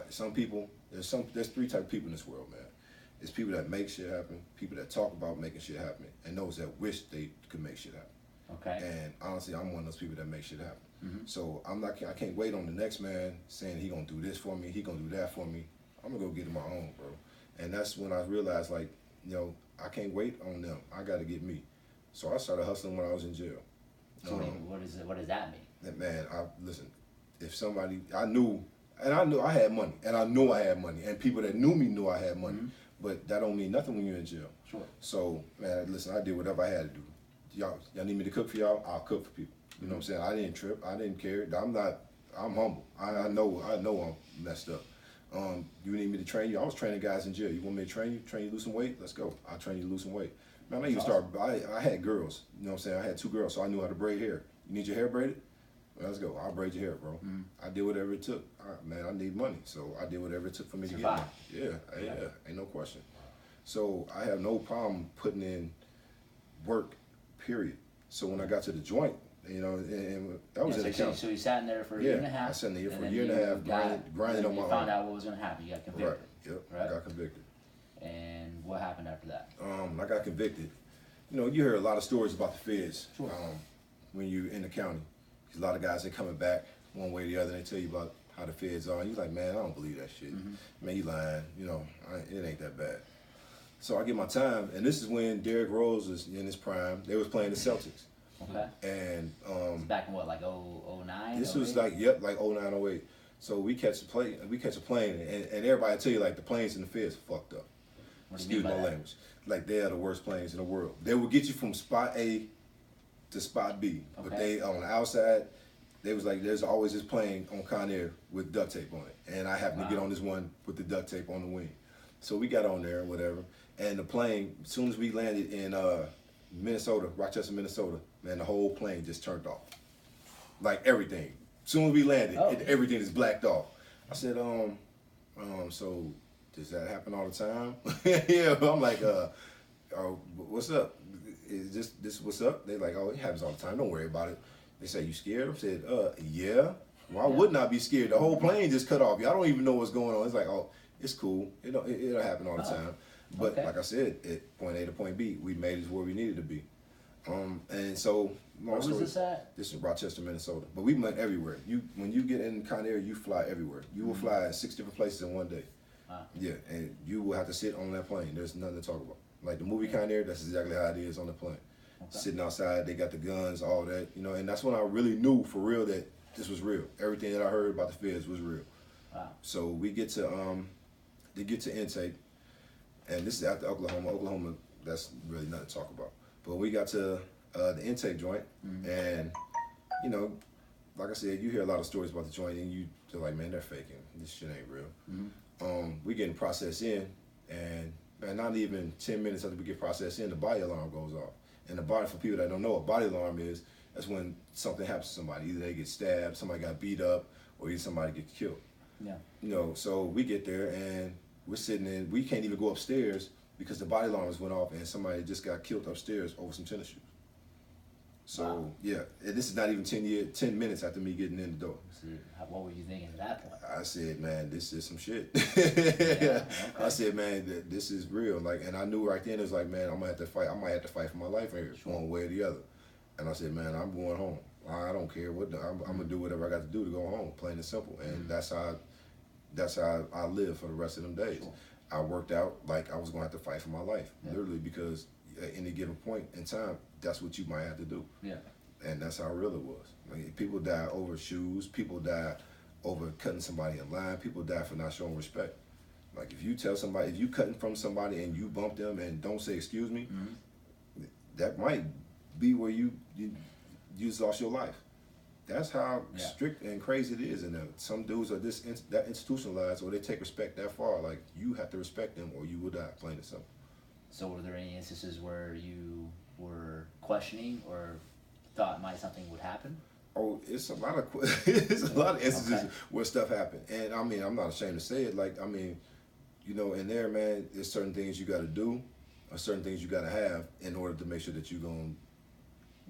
S2: some people, there's 3 types of people in this world, man. There's people that make shit happen, people that talk about making shit happen, and those that wish they could make shit happen. Okay. And honestly, I'm one of those people that make shit happen. Mm-hmm. So I can't wait on the next man saying he gonna do this for me, he gonna do that for me. I'm gonna go get it my own, bro. And that's when I realized, like, you know, I can't wait on them. I got to get me. So I started hustling when I was in jail. So what does that mean? Man, listen. If somebody, I knew I had money, and I knew I had money, and people that knew me knew I had money. Mm-hmm. But that don't mean nothing when you're in jail. Sure. So, man, listen, I did whatever I had to do. Y'all need me to cook for y'all? I'll cook for people. You know what I'm saying? I didn't trip. I didn't care. I'm humble. I know I'm messed up. You need me to train you? I was training guys in jail. You want me to train you to lose some weight? Let's go. I'll train you to lose some weight. Man, I had girls. You know what I'm saying? I had 2 girls, so I knew how to braid hair. You need your hair braided? Well, let's go. I'll braid your hair, bro. Mm-hmm. I did whatever it took. Man, I need money, so I did whatever it took for me to get money. Yeah, ain't no question. So I have no problem putting in work, period. So when I got to the joint, you know, and that was in the county. So you sat in there for a year and a half? I sat in there for a year and a half, grinding on my own. You found out what was going to happen. You got convicted. Right, yep, right? I got convicted. And what happened after that? I got convicted. you know, you hear a lot of stories about the feds
S1: Sure.
S2: when you're in the county. 'Cause a lot of guys, they coming back one way or the other, and they tell you about how the feds are. And you're like, man, I don't believe that shit. Man, you lying. You know, it ain't that bad. So I get my time, and this is when Derrick Rose was in his prime. They was playing the Celtics.
S1: Okay.
S2: And
S1: It's back in what, like 09?
S2: this was like, yep, like 09, 08. So we catch a plane, and everybody tell you like the planes and the feds are fucked up.
S1: What do you
S2: Excuse
S1: mean by
S2: my
S1: that?
S2: language. Like they are the worst planes in the world. They will get you from spot A to spot B, but
S1: Okay.
S2: they on the outside, they was like, there's always this plane on Conair with duct tape on it, and I happened to get on this one with the duct tape on the wing. So we got on there and whatever, and the plane, as soon as we landed in Minnesota, Rochester, Minnesota, man, the whole plane just turned off. Like everything. As soon as we landed, everything is blacked off. I said, so does that happen all the time? Yeah, I'm like, what's up? Is this what's up? They like, oh, it happens all the time. Don't worry about it. They say, you scared? I said, yeah. Why wouldn't I be scared? The whole plane just cut off. Y'all don't even know what's going on. It's like, oh, it's cool. It'll happen all the time. But like I said, at point A to point B, we made it where we needed to be. And so,
S1: Where was this at?
S2: This is Rochester, Minnesota. But we went everywhere. When you get in Conair, you fly everywhere. You will fly 6 different places in one day.
S1: Wow.
S2: Yeah, and you will have to sit on that plane. There's nothing to talk about. Like the movie Conair, that's exactly how it is on the plane.
S1: Okay.
S2: Sitting outside, they got the guns, all that, you know. And that's when I really knew for real that this was real. Everything that I heard about the feds was real.
S1: Wow.
S2: So we get to intake, and this is after Oklahoma. Oklahoma, that's really nothing to talk about. But we got to the intake joint, and you know, like I said, you hear a lot of stories about the joint, and you're like, man, they're faking. This shit ain't real. We getting processed in, and man, not even 10 minutes after we get processed in, the body alarm goes off. And the body, for people that don't know what body alarm is, that's when something happens to somebody. Either they get stabbed, somebody got beat up, or either somebody gets killed.
S1: Yeah.
S2: You know, so we get there and we're sitting in, we can't even go upstairs because the body alarms went off and somebody just got killed upstairs over some tennis shoes. So yeah, and this is not even 10 minutes after me getting in the door.
S1: So what were you thinking at that point?
S2: I said, man, this is some shit.
S1: Okay.
S2: I said, man, this is real. Like, and I knew right then it was like, man, I'm gonna have to fight. I might have to fight for my life here, one way or the other. And I said, man, I'm going home. I don't care what. I'm gonna do whatever I got to do to go home, plain and simple. And that's how I live for the rest of them days.
S1: Sure.
S2: I worked out like I was gonna have to fight for my life, literally, because at any given point in time, that's what you might have to do.
S1: Yeah.
S2: And that's how real it was. Like, people die over shoes. People die over cutting somebody in line. People die for not showing respect. Like, if you tell somebody, if you cutting from somebody and you bump them and don't say excuse me, that might be where you just lost your life. That's how strict and crazy it is. And some dudes are that institutionalized, or they take respect that far. Like, you have to respect them or you will die, plain and simple.
S1: So were there any instances where you were questioning or thought something would happen?
S2: Oh, it's a lot of instances where stuff happened, and I mean, I'm not ashamed to say it. Like, I mean, you know, in there, man, there's certain things you got to do, or certain things you got to have in order to make sure that you're gonna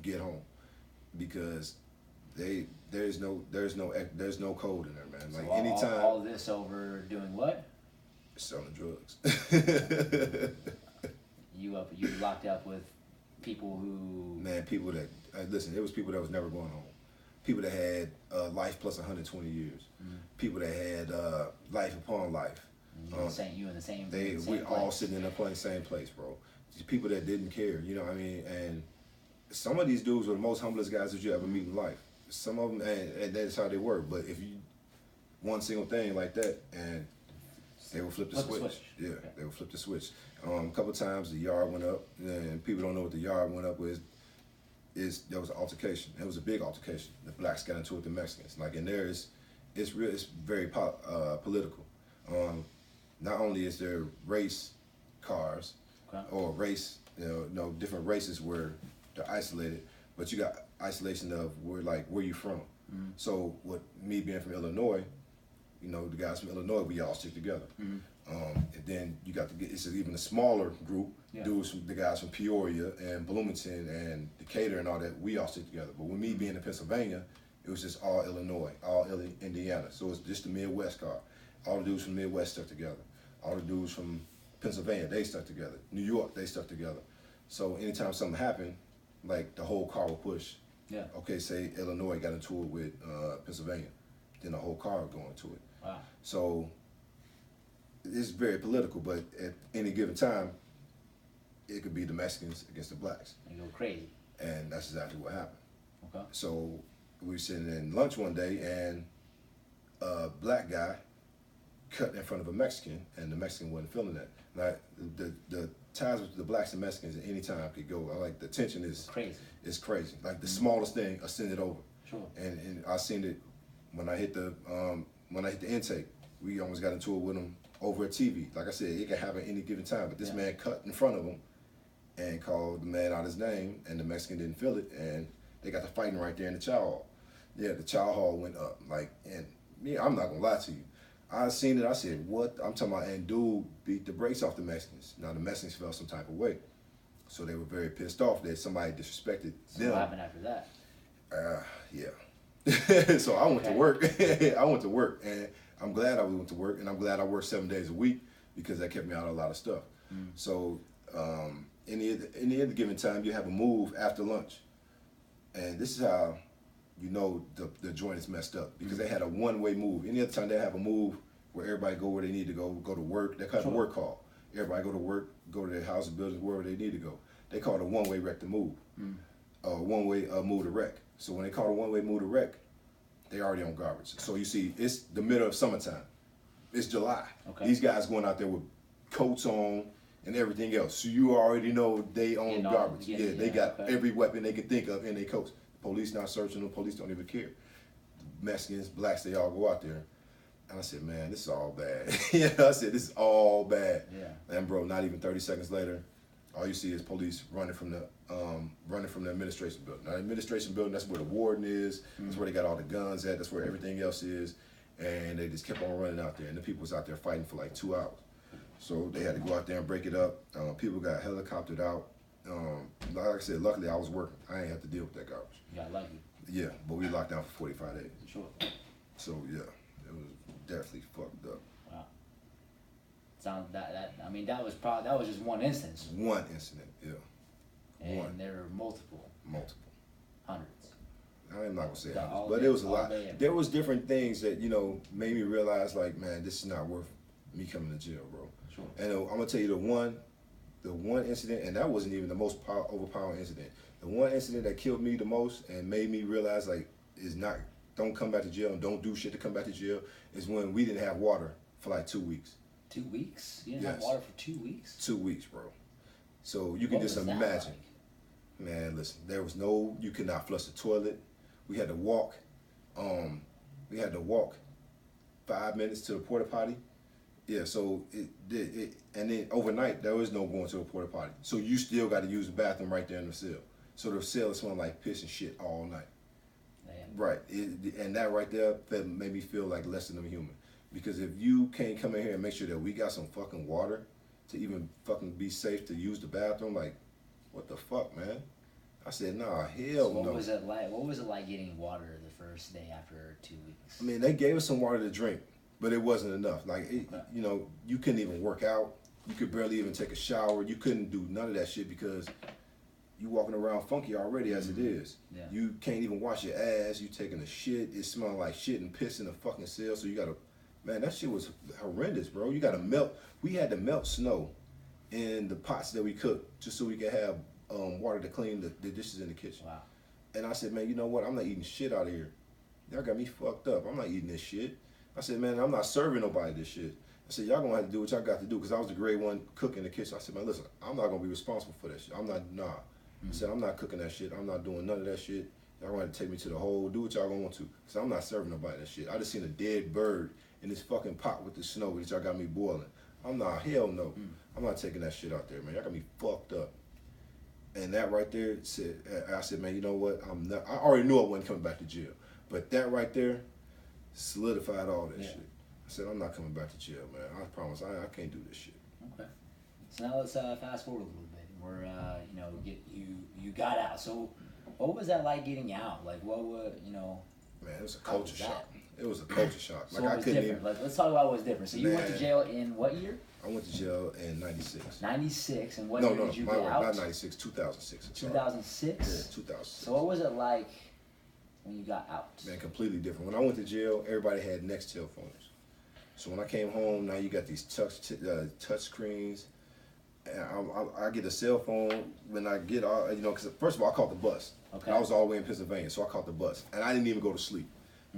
S2: get home, because there's no code in there, man. Like,
S1: so
S2: anytime,
S1: all this over doing what?
S2: selling drugs.
S1: You locked up with people who...
S2: Man, people that listen, it was people that was never going home. People that had life plus 120 years. People that had life upon life.
S1: You in the same
S2: we
S1: place.
S2: all sitting in the same place, bro. These people that didn't care, you know what I mean? And some of these dudes were the most humblest guys that you ever meet in life. Some of them, and that's how they were. But if you one single thing like that, and they will flip the switch. Yeah, okay. They will flip the switch. A couple times the yard went up, and people don't know what the yard went up with. There was an altercation. It was a big altercation. The blacks got into it with the Mexicans. Like, in there, it's very political. Not only is there race cars or race, different races where they're isolated, but you got isolation of where you from. So, with me being from Illinois, the guys from Illinois, we all stick together. And then you got it's even a smaller group, the guys from Peoria and Bloomington and Decatur and all that, we all stick together. But with me being in Pennsylvania, it was just all Illinois, all Indiana. So it's just the Midwest car. All the dudes from the Midwest stuck together. All the dudes from Pennsylvania, they stuck together. New York, they stuck together. So anytime something happened, like the whole car would push.
S1: Yeah.
S2: Okay, say Illinois got into it with Pennsylvania, then the whole car would go into it.
S1: Wow.
S2: So it's very political, but at any given time, it could be the Mexicans against the blacks.
S1: They go crazy.
S2: And that's exactly what happened.
S1: Okay.
S2: So we were sitting in lunch one day, and a black guy cut in front of a Mexican, and the Mexican wasn't feeling that. Like the ties with the blacks and Mexicans at any time could go. Like the tension is
S1: crazy.
S2: It's crazy. Like the smallest thing, I send it over.
S1: Sure.
S2: And I seen it when I hit the intake. We almost got into it with them over a TV. Like I said, it can happen any given time. But this man cut in front of him and called the man out his name, and the Mexican didn't feel it, and they got to fighting right there in the chow hall. Yeah, the chow hall went up. Like, and me, I'm not gonna lie to you. I seen it. I said, "What?" I'm talking about. And dude beat the brakes off the Mexicans. Now the Mexicans felt some type of way, so they were very pissed off that somebody disrespected them.
S1: What happened after that?
S2: Yeah. So I went to work. I went to work, and I'm glad I went to work, and I'm glad I worked 7 days a week because that kept me out of a lot of stuff. So any other given time, you have a move after lunch, and this is how you know the joint is messed up because they had a one-way move. Any other time they have a move where everybody go where they need to go to work. They call it a work call. Everybody go to work, go to their house, buildings, wherever they need to go. They call it a one-way wreck to move, one-way move to wreck. So when they call it a one-way move to wreck, they already on garbage. So you see, it's the middle of summertime. It's July. Okay. These guys going out there with coats on and everything else. So you already know they own garbage. They got every weapon they can think of in their coats. Police not searching them. Police don't even care. Mexicans, blacks, they all go out there. And I said, man, this is all bad. I said, this is all bad. Yeah. And bro, not even 30 seconds later, all you see is police running from the administration building. Now, the administration building, that's where the warden is. That's where they got all the guns at. That's where everything else is. And they just kept on running out there. And the people was out there fighting for like 2 hours. So they had to go out there and break it up. People got helicoptered out. Like I said, luckily I was working. I ain't have to deal with that garbage.
S1: You got lucky.
S2: Yeah, but we locked down for 45 days.
S1: Sure.
S2: So yeah, it was definitely fucked up.
S1: Wow. Sounds I mean that was just one instance.
S2: One incident, yeah.
S1: And there were multiple. Hundreds.
S2: I'm not gonna say hundreds, but it was a lot. There was different things that made me realize like, man, this is not worth me coming to jail, bro.
S1: Sure.
S2: And I'm gonna tell you the one incident, and that wasn't even the most overpowering incident. The one incident that killed me the most and made me realize like don't come back to jail and don't do shit to come back to jail is when we didn't have water for like 2 weeks.
S1: 2 weeks? You didn't have water for 2 weeks?
S2: 2 weeks, bro. So you can just imagine. Man, listen, you could not flush the toilet. We had to walk. We had to walk 5 minutes to the porta potty. Yeah, so and then overnight there was no going to a porta potty. So you still got to use the bathroom right there in the cell. So the cell is smelling like piss and shit all night. Damn. Right, and that right there made me feel like less than a human. Because if you can't come in here and make sure that we got some fucking water to even fucking be safe to use the bathroom, like, what the fuck, man? I said, nah, hell no.
S1: What was it like? What was it like getting water the first day after 2 weeks?
S2: I mean, they gave us some water to drink, but it wasn't enough. Like, you couldn't even work out. You could barely even take a shower. You couldn't do none of that shit because you walking around funky already as it is. Yeah. You can't even wash your ass. You taking a shit. It smelling like shit and piss in the fucking cell. So you gotta, man, that shit was horrendous, bro. You gotta melt. We had to melt snow in the pots that we cooked just so we could have water to clean the dishes in the kitchen. Wow. And I said, man, you know what? I'm not eating shit out of here. Y'all got me fucked up. I'm not eating this shit. I said, man, I'm not serving nobody this shit. I said, y'all gonna have to do what y'all got to do because I was the grade one cook in the kitchen. I said, man, listen, I'm not gonna be responsible for that shit. I said, I'm not cooking that shit. I'm not doing none of that shit. Y'all gonna have to take me to the hole, do what y'all gonna want to. Because I'm not serving nobody that shit. I just seen a dead bird in this fucking pot with the snow that y'all got me boiling. I'm not, hell no. I'm not taking that shit out there, man. Y'all got me fucked up. And that right there said, I said, man, you know what? I already knew I wasn't coming back to jail. But that right there solidified all that shit. I said, I'm not coming back to jail, man. I promise, I can't do this shit. Okay.
S1: So now let's fast forward a little bit. We're, you got out. So what was that like getting out? Like, what would,
S2: Man, it was a culture shock. It was a culture shock.
S1: So
S2: Like
S1: what
S2: I
S1: was
S2: couldn't
S1: different?
S2: even.
S1: Let's talk about what was different. So you went to
S2: Man.
S1: jail in what year?
S2: I went to jail in '96.
S1: 96, and what
S2: No,
S1: year
S2: no,
S1: did you
S2: my
S1: get
S2: word,
S1: out?
S2: not '96, 2006. I'm sorry.
S1: 2006?
S2: Yeah, 2006.
S1: So what was it like when you got out?
S2: Man, completely different. When I went to jail, everybody had Nextel phones. So when I came home, now you got these touch screens. And I get a cell phone when I get, because first of all, I caught the bus.
S1: Okay.
S2: And I was all the way in Pennsylvania, so I caught the bus. And I didn't even go to sleep.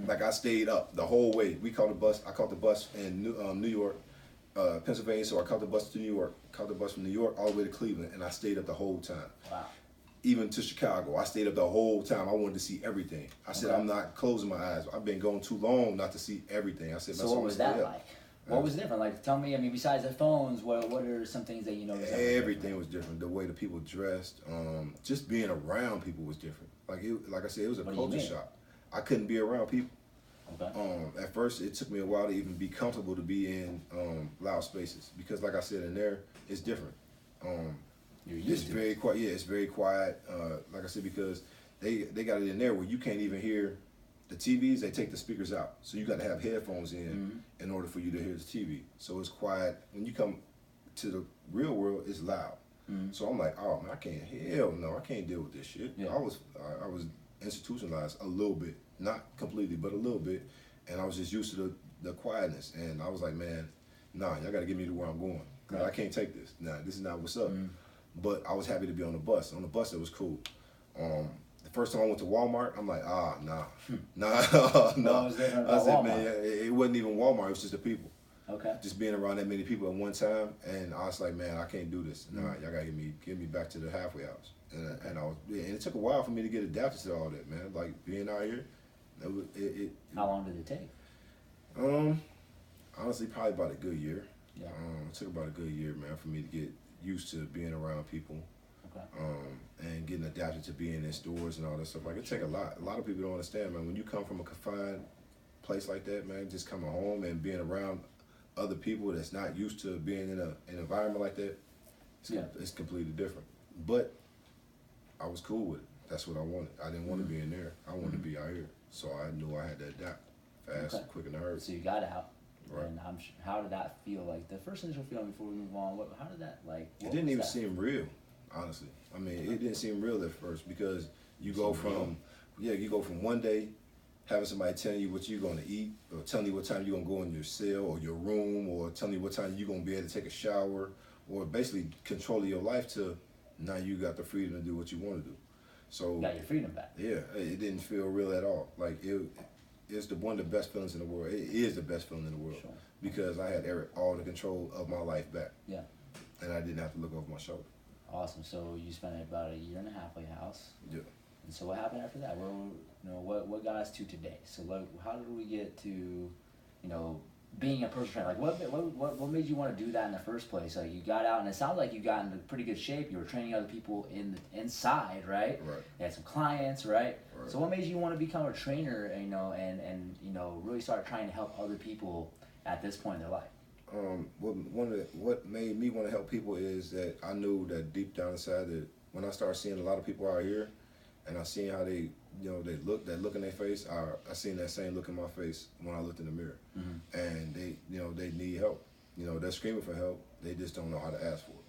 S2: Like, I stayed up the whole way. I caught the bus in New York, Pennsylvania, so I caught the bus to New York, caught the bus from New York all the way to Cleveland, and I stayed up the whole time.
S1: Wow.
S2: Even to Chicago, I stayed up the whole time. I wanted to see everything. I said,
S1: Okay.
S2: I'm not closing my eyes. I've been going too long not to see everything. I said,
S1: So what was that like? What was different? Like, tell me, I mean, besides the phones, what are some things that you noticed?
S2: Everything was different. The way the people dressed, just being around people was different. Like I said, it was a culture shock. I couldn't be around people.
S1: Okay.
S2: At first, it took me a while to even be comfortable to be in loud spaces because, like I said, in there, it's different. It's very quiet. Yeah, it's very quiet. Like I said, because they got it in there where you can't even hear the TVs. They take the speakers out, so you got to have headphones in order for you to hear the TV. So it's quiet. When you come to the real world, it's loud. So I'm like, oh man, I can't. Hell no, I can't deal with this shit.
S1: Yeah.
S2: I was institutionalized a little bit, not completely, but a little bit, and I was just used to the quietness. And I was like, man, nah, y'all got to get me to where I'm going. Cause I can't take this. Nah, this is not what's up. But I was happy to be on the bus. On the bus, it was cool. The first time I went to Walmart, I'm like, nah. I said, man, it wasn't even Walmart. It was just the people.
S1: Okay.
S2: Just being around that many people at one time, and I was like, man, I can't do this. Nah, y'all gotta get me back to the halfway house. And and it took a while for me to get adapted to all that, man. Like being out here,
S1: How long did it take?
S2: Honestly, probably about a good year.
S1: Yeah.
S2: It took about a good year, man, for me to get used to being around people.
S1: Okay.
S2: And getting adapted to being in stores and all that stuff. Like, it take a lot. A lot of people don't understand, man. When you come from a confined place like that, man, just coming home and being around other people that's not used to being in an environment like that, it's completely different. But I was cool with it. That's what I wanted. I didn't want to be in there. I wanted to be out here. So I knew I had to adapt fast, quick, and hard.
S1: So you got out.
S2: Right.
S1: And how did that feel? Like the first initial feeling before we move on. How did that like?
S2: It didn't even seem real, honestly. I mean, it didn't seem real at first because you go from one day having somebody telling you what you're going to eat, or telling you what time you're going to go in your cell or your room, or telling you what time you're going to be able to take a shower, or basically controlling your life, to now you got the freedom to do what you want to do. So
S1: you got your freedom back.
S2: Yeah, it didn't feel real at all. Like it's one of the best feelings in the world. It is the best feeling in the world because I had all the control of my life back. Yeah. And I didn't have to look over my shoulder.
S1: Awesome. So you spent about a year and a half at house.
S2: Yeah.
S1: And so what happened after that? What got us to today? So how did we get to, being a personal trainer? Like what made you want to do that in the first place? Like you got out, and it sounds like you got into pretty good shape. You were training other people inside, right?
S2: Right. You
S1: had some clients, right? So what made you want to become a trainer? And really start trying to help other people at this point in their life.
S2: What made me want to help people is that I knew that deep down inside that when I started seeing a lot of people out here, and I seen how they that look in their face, I seen that same look in my face when I looked in the mirror, and they need help. They're screaming for help. They just don't know how to ask for it.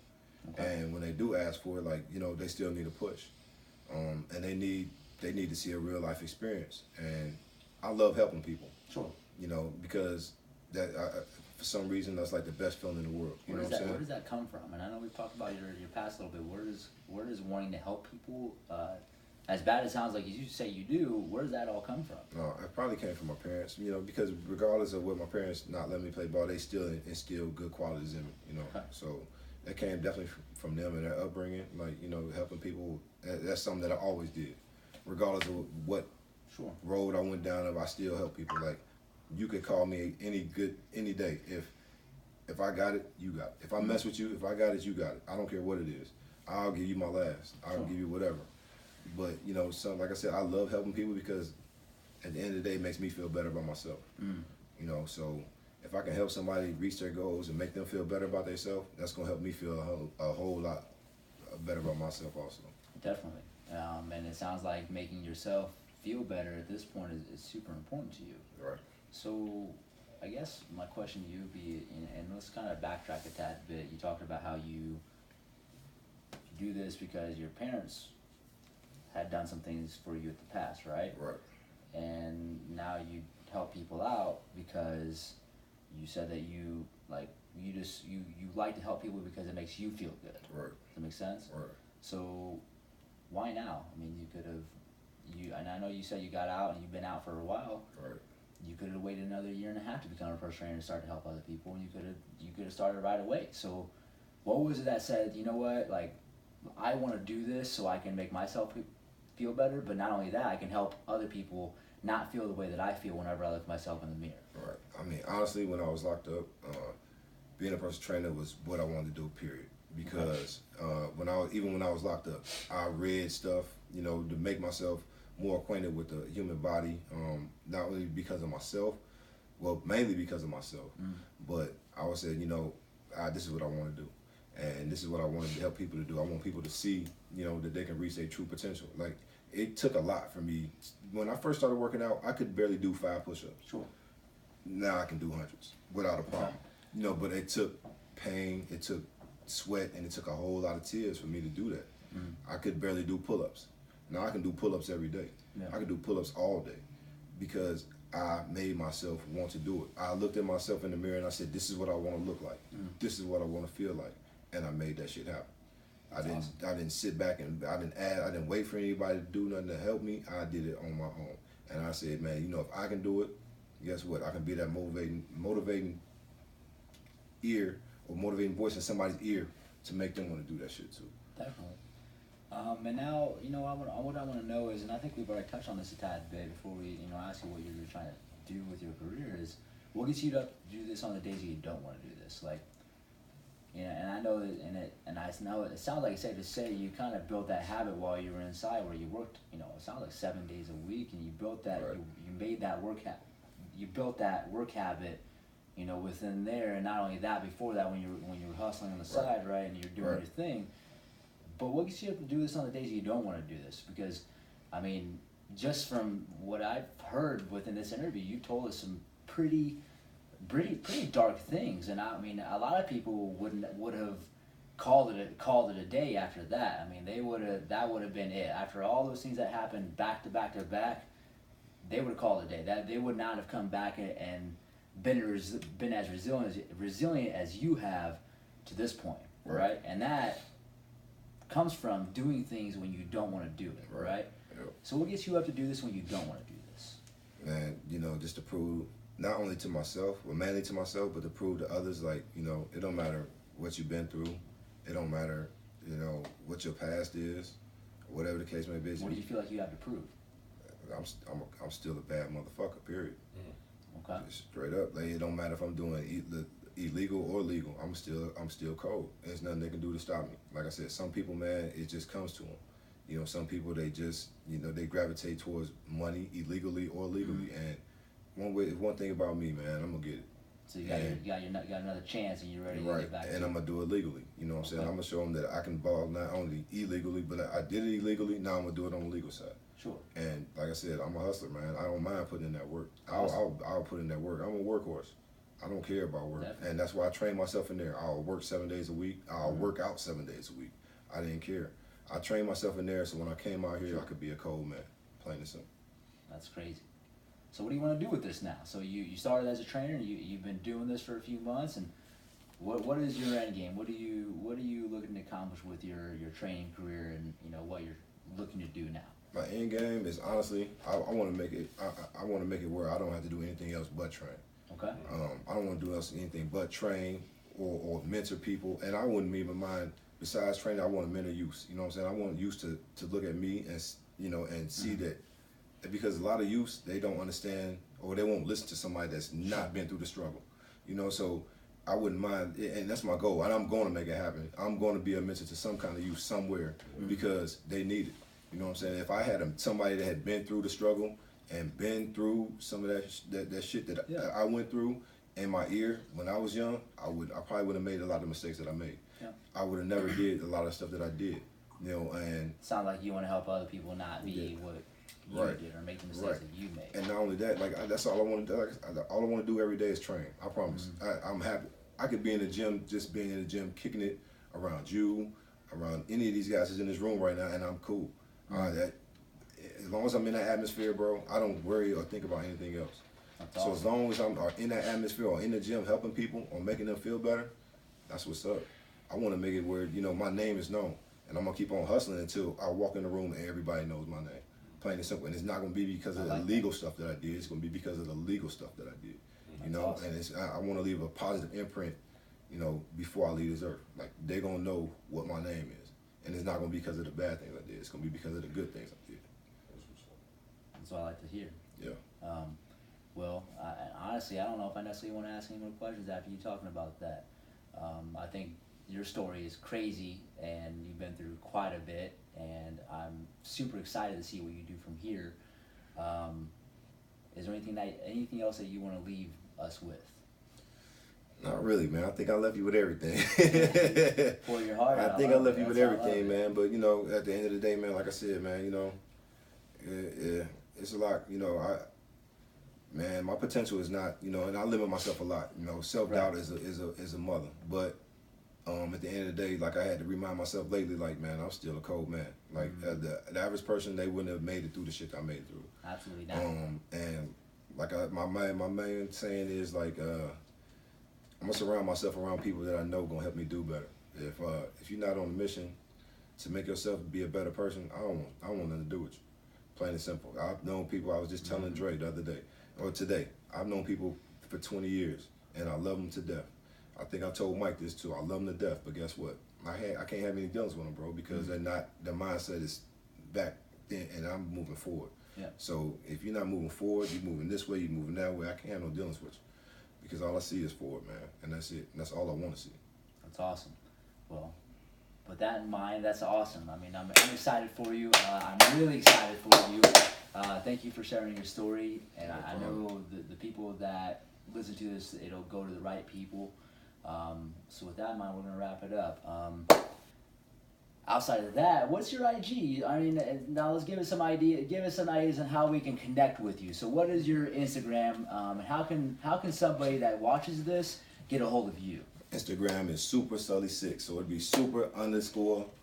S2: Okay. And when they do ask for it, they still need a push, and they need to see a real life experience. And I love helping people.
S1: Sure.
S2: Because that. For some reason, that's like the best feeling in the world. You know what I'm saying?
S1: Where does that come from? And I know we've talked about your past a little bit. Where does wanting to help people, as bad as it sounds like you say you do, where does that all come from?
S2: No, it probably came from my parents. Because regardless of what my parents not letting me play ball, they still instill good qualities in me. Okay. So that came definitely from them and their upbringing. Like helping people. That's something that I always did, regardless of what road I went down. I still help people. Like. You could call me any day. If I got it, you got it. If I mess with you, if I got it, you got it. I don't care what it is. I'll give you my last. I'll give you whatever. But like I said, I love helping people because at the end of the day, it makes me feel better about myself. So if I can help somebody reach their goals and make them feel better about themselves, that's gonna help me feel a whole lot better about myself also.
S1: Definitely. And it sounds like making yourself feel better at this point is super important to you.
S2: Right.
S1: So, I guess my question to you would be, and let's kind of backtrack a tad bit. You talked about how you do this because your parents had done some things for you at the past, right?
S2: Right.
S1: And now you help people out because you said that you like you like to help people because it makes you feel good.
S2: Right.
S1: Does that make sense?
S2: Right.
S1: So, why now? I mean, you could have and I know you said you got out and you've been out for a while.
S2: Right.
S1: You could have waited another year and a half to become a personal trainer and start to help other people, and you could have started right away. So, what was it that said, you know what, like, I want to do this so I can make myself feel better, but not only that, I can help other people not feel the way that I feel whenever I look at myself in the mirror.
S2: Right. I mean, honestly, when I was locked up, being a personal trainer was what I wanted to do. Period. Because when I was locked up, I read stuff, you know, to make myself more acquainted with the human body. Not only because of myself, well, mainly because of myself, but I would say, you know, this is what I want to do, and this is what I want to help people to do. I want people to see, you know, that they can reach their true potential. Like, it took a lot for me. When I first started working out, I could barely do 5 push-ups.
S1: Sure.
S2: Now I can do hundreds without a problem. You know, but it took pain, it took sweat, and it took a whole lot of tears for me to do that. I could barely do pull-ups. Now I can do pull-ups every day.
S1: Yeah.
S2: I can do pull-ups all day because I made myself want to do it. I looked at myself in the mirror and I said, this is what I want to look like. This is what I want to feel like. And I made that shit happen.
S1: That's
S2: I didn't sit back and I didn't wait for anybody to do nothing to help me. I did it on my own. And I said, man, you know, if I can do it, guess what? I can be that motivating ear or motivating voice in somebody's ear to make them want to do that shit too.
S1: Definitely. And now, you know, what I want to know is, and I think we've already touched on this a tad bit before we, you know, ask you what you're trying to do with your career is, what gets you to do this on the days that you don't want to do this? Like, yeah, and I know that, and I know it sounds like it's safe to say you kind of built that habit while you were inside, where you worked, you know, it sounds like 7 days a week, and you built that,
S2: Right.
S1: you made that you built that work habit, you know, within there, and not only that, before that, when you were hustling on the side, right, and you're doing
S2: Right.
S1: your thing. But what gets you up to do this on the days you don't want to do this? Because, I mean, just from what I've heard within this interview, you told us some pretty dark things, and I mean, a lot of people would have called it a day after that. I mean, that would have been it. After all those things that happened back to back to back, they would have called it a day. That they would not have come back and been as resilient as you have to this point, right? And that comes from doing things when you don't want to do it, right?
S2: Yep.
S1: So what gets you up to do this when you don't want to do this?
S2: Man, you know, just to prove not only to myself, but mainly to myself, but to prove to others, like, you know, it don't matter what you've been through. It don't matter, you know, what your past is, whatever the case may be.
S1: What do you feel like you have to prove?
S2: I'm still a bad motherfucker, period.
S1: Okay.
S2: Just straight up. Like, it don't matter if I'm doing illegal or legal. I'm still cold. There's nothing they can do to stop me. Like I said, some people, man, it just comes to them. You know, some people, they just, you know, they gravitate towards money illegally or legally. And one thing about me, man, I'm gonna get it.
S1: So you got another chance, and you're ready to
S2: Right,
S1: get back.
S2: and I'm gonna do it legally. You know what I'm saying? I'm gonna show them that I can ball not only illegally, but I did it illegally. Now I'm gonna do it on the legal side.
S1: Sure.
S2: And like I said, I'm a hustler, man. I don't mind putting in that work. I'll put in that work. I'm a workhorse. I don't care about work.
S1: Definitely.
S2: And that's why I train myself in there. I'll work 7 days a week. I'll work out 7 days a week. I didn't care. I trained myself in there so when I came out here, I could be a cold man, plain and simple.
S1: That's crazy. So what do you want to do with this now? So you started as a trainer. You've been doing this for a few months, and what is your end game? What are you looking to accomplish with your training career, and you know what you're looking to do now?
S2: My end game is honestly, I want to make it. I want to make it where I don't have to do anything else but train.
S1: Okay.
S2: I don't want to do anything but train or mentor people, and I wouldn't even mind. Besides training, I want to mentor youth. You know what I'm saying? I want youth to look at me and, you know, and see that, because a lot of youths, they don't understand, or they won't listen to somebody that's not been through the struggle. You know, so I wouldn't mind, and that's my goal, and I'm going to make it happen. I'm going to be a mentor to some kind of youth somewhere because they need it. You know what I'm saying? If I had somebody that had been through the struggle and been through some of that shit that I went through in my ear when I was young, I probably would have made a lot of mistakes that I made.
S1: Yeah.
S2: I would have never did a lot of stuff that I did. You know, and
S1: Sound like you want to help other people not be you
S2: Right.
S1: did or make the mistakes
S2: Right.
S1: that you made.
S2: And not only that, like that's all I want to do. Like, all I want to do every day is train. I promise. I'm happy. I could be in the gym, just being in the gym, kicking it around you, around any of these guys that's in this room right now, and I'm cool. That as long as I'm in that atmosphere, bro, I don't worry or think about anything else.
S1: That's
S2: So
S1: awesome.
S2: as long as I'm in that atmosphere or in the gym helping people or making them feel better, that's what's up. I want to make it where my name is known, and I'm gonna keep on hustling until I walk in the room and everybody knows my name. Plain and simple. And it's not gonna be because of the legal stuff that I did. It's gonna be because of the legal stuff that I did.
S1: That's awesome.
S2: And I want to leave a positive imprint, before I leave this earth. Like they're gonna know what my name is, and it's not gonna be because of the bad things I did. It's gonna be because of the good things I did.
S1: That's what I like to hear.
S2: Yeah.
S1: Well, honestly, I don't know if I necessarily want to ask any more questions after you talking about that. I think your story is crazy, and you've been through quite a bit, and I'm super excited to see what you do from here. Is there anything else that you want to leave us with?
S2: Not really, man. I think I left you with everything.
S1: Pour your heart out.
S2: I think I left you with
S1: That's how I love
S2: everything,
S1: it.
S2: man. But at the end of the day, man, like I said, man, it's a lot. Man, my potential is not, and I limit myself a lot. Self-doubt
S1: Right.
S2: is a mother. But at the end of the day, like I had to remind myself lately, like, man, I'm still a cold man. Like the average person, they wouldn't have made it through the shit I made it through.
S1: Absolutely not.
S2: And like my main saying is like, I'm gonna surround myself around people that I know gonna help me do better. If you're not on a mission to make yourself be a better person, I don't want nothing to do with you. Plain and simple. I've known people. I was just telling Dre the other day or today. I've known people for 20 years, and I love them to death. I think I told Mike this too. I love them to death, but guess what? I can't have any dealings with them, bro, because they're not. Their mindset is back then, and I'm moving forward.
S1: Yeah.
S2: So if you're not moving forward, you're moving this way, you're moving that way. I can't have no dealings with you, because all I see is forward, man, and that's it. And that's all I want to see.
S1: That's awesome. Well, with that in mind, that's awesome. I mean, I'm excited for you. I'm really excited for you. Thank you for sharing your story. And I know the people that listen to this, it'll go to the right people. So with that in mind, we're going to wrap it up. Outside of that, what's your IG? I mean, now let's give us some ideas on how we can connect with you. So what is your Instagram? And how can somebody that watches this get a hold of you?
S2: Instagram is super_Sully6, so it'd be super_Sully6.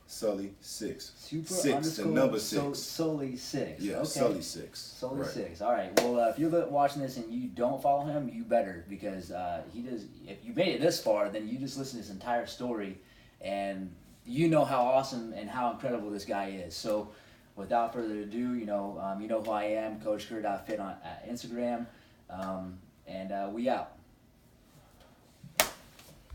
S1: Super
S2: Six, the number 6.
S1: Sully 6.
S2: Yeah,
S1: Okay.
S2: Sully 6.
S1: Sully
S2: Right.
S1: 6. All right. Well, if you're watching this and you don't follow him, you better, because he does. If you made it this far, then you just listen to his entire story, and you know how awesome and how incredible this guy is. So, without further ado, you know who I am, Coach Kurt.fit on Instagram, and we out.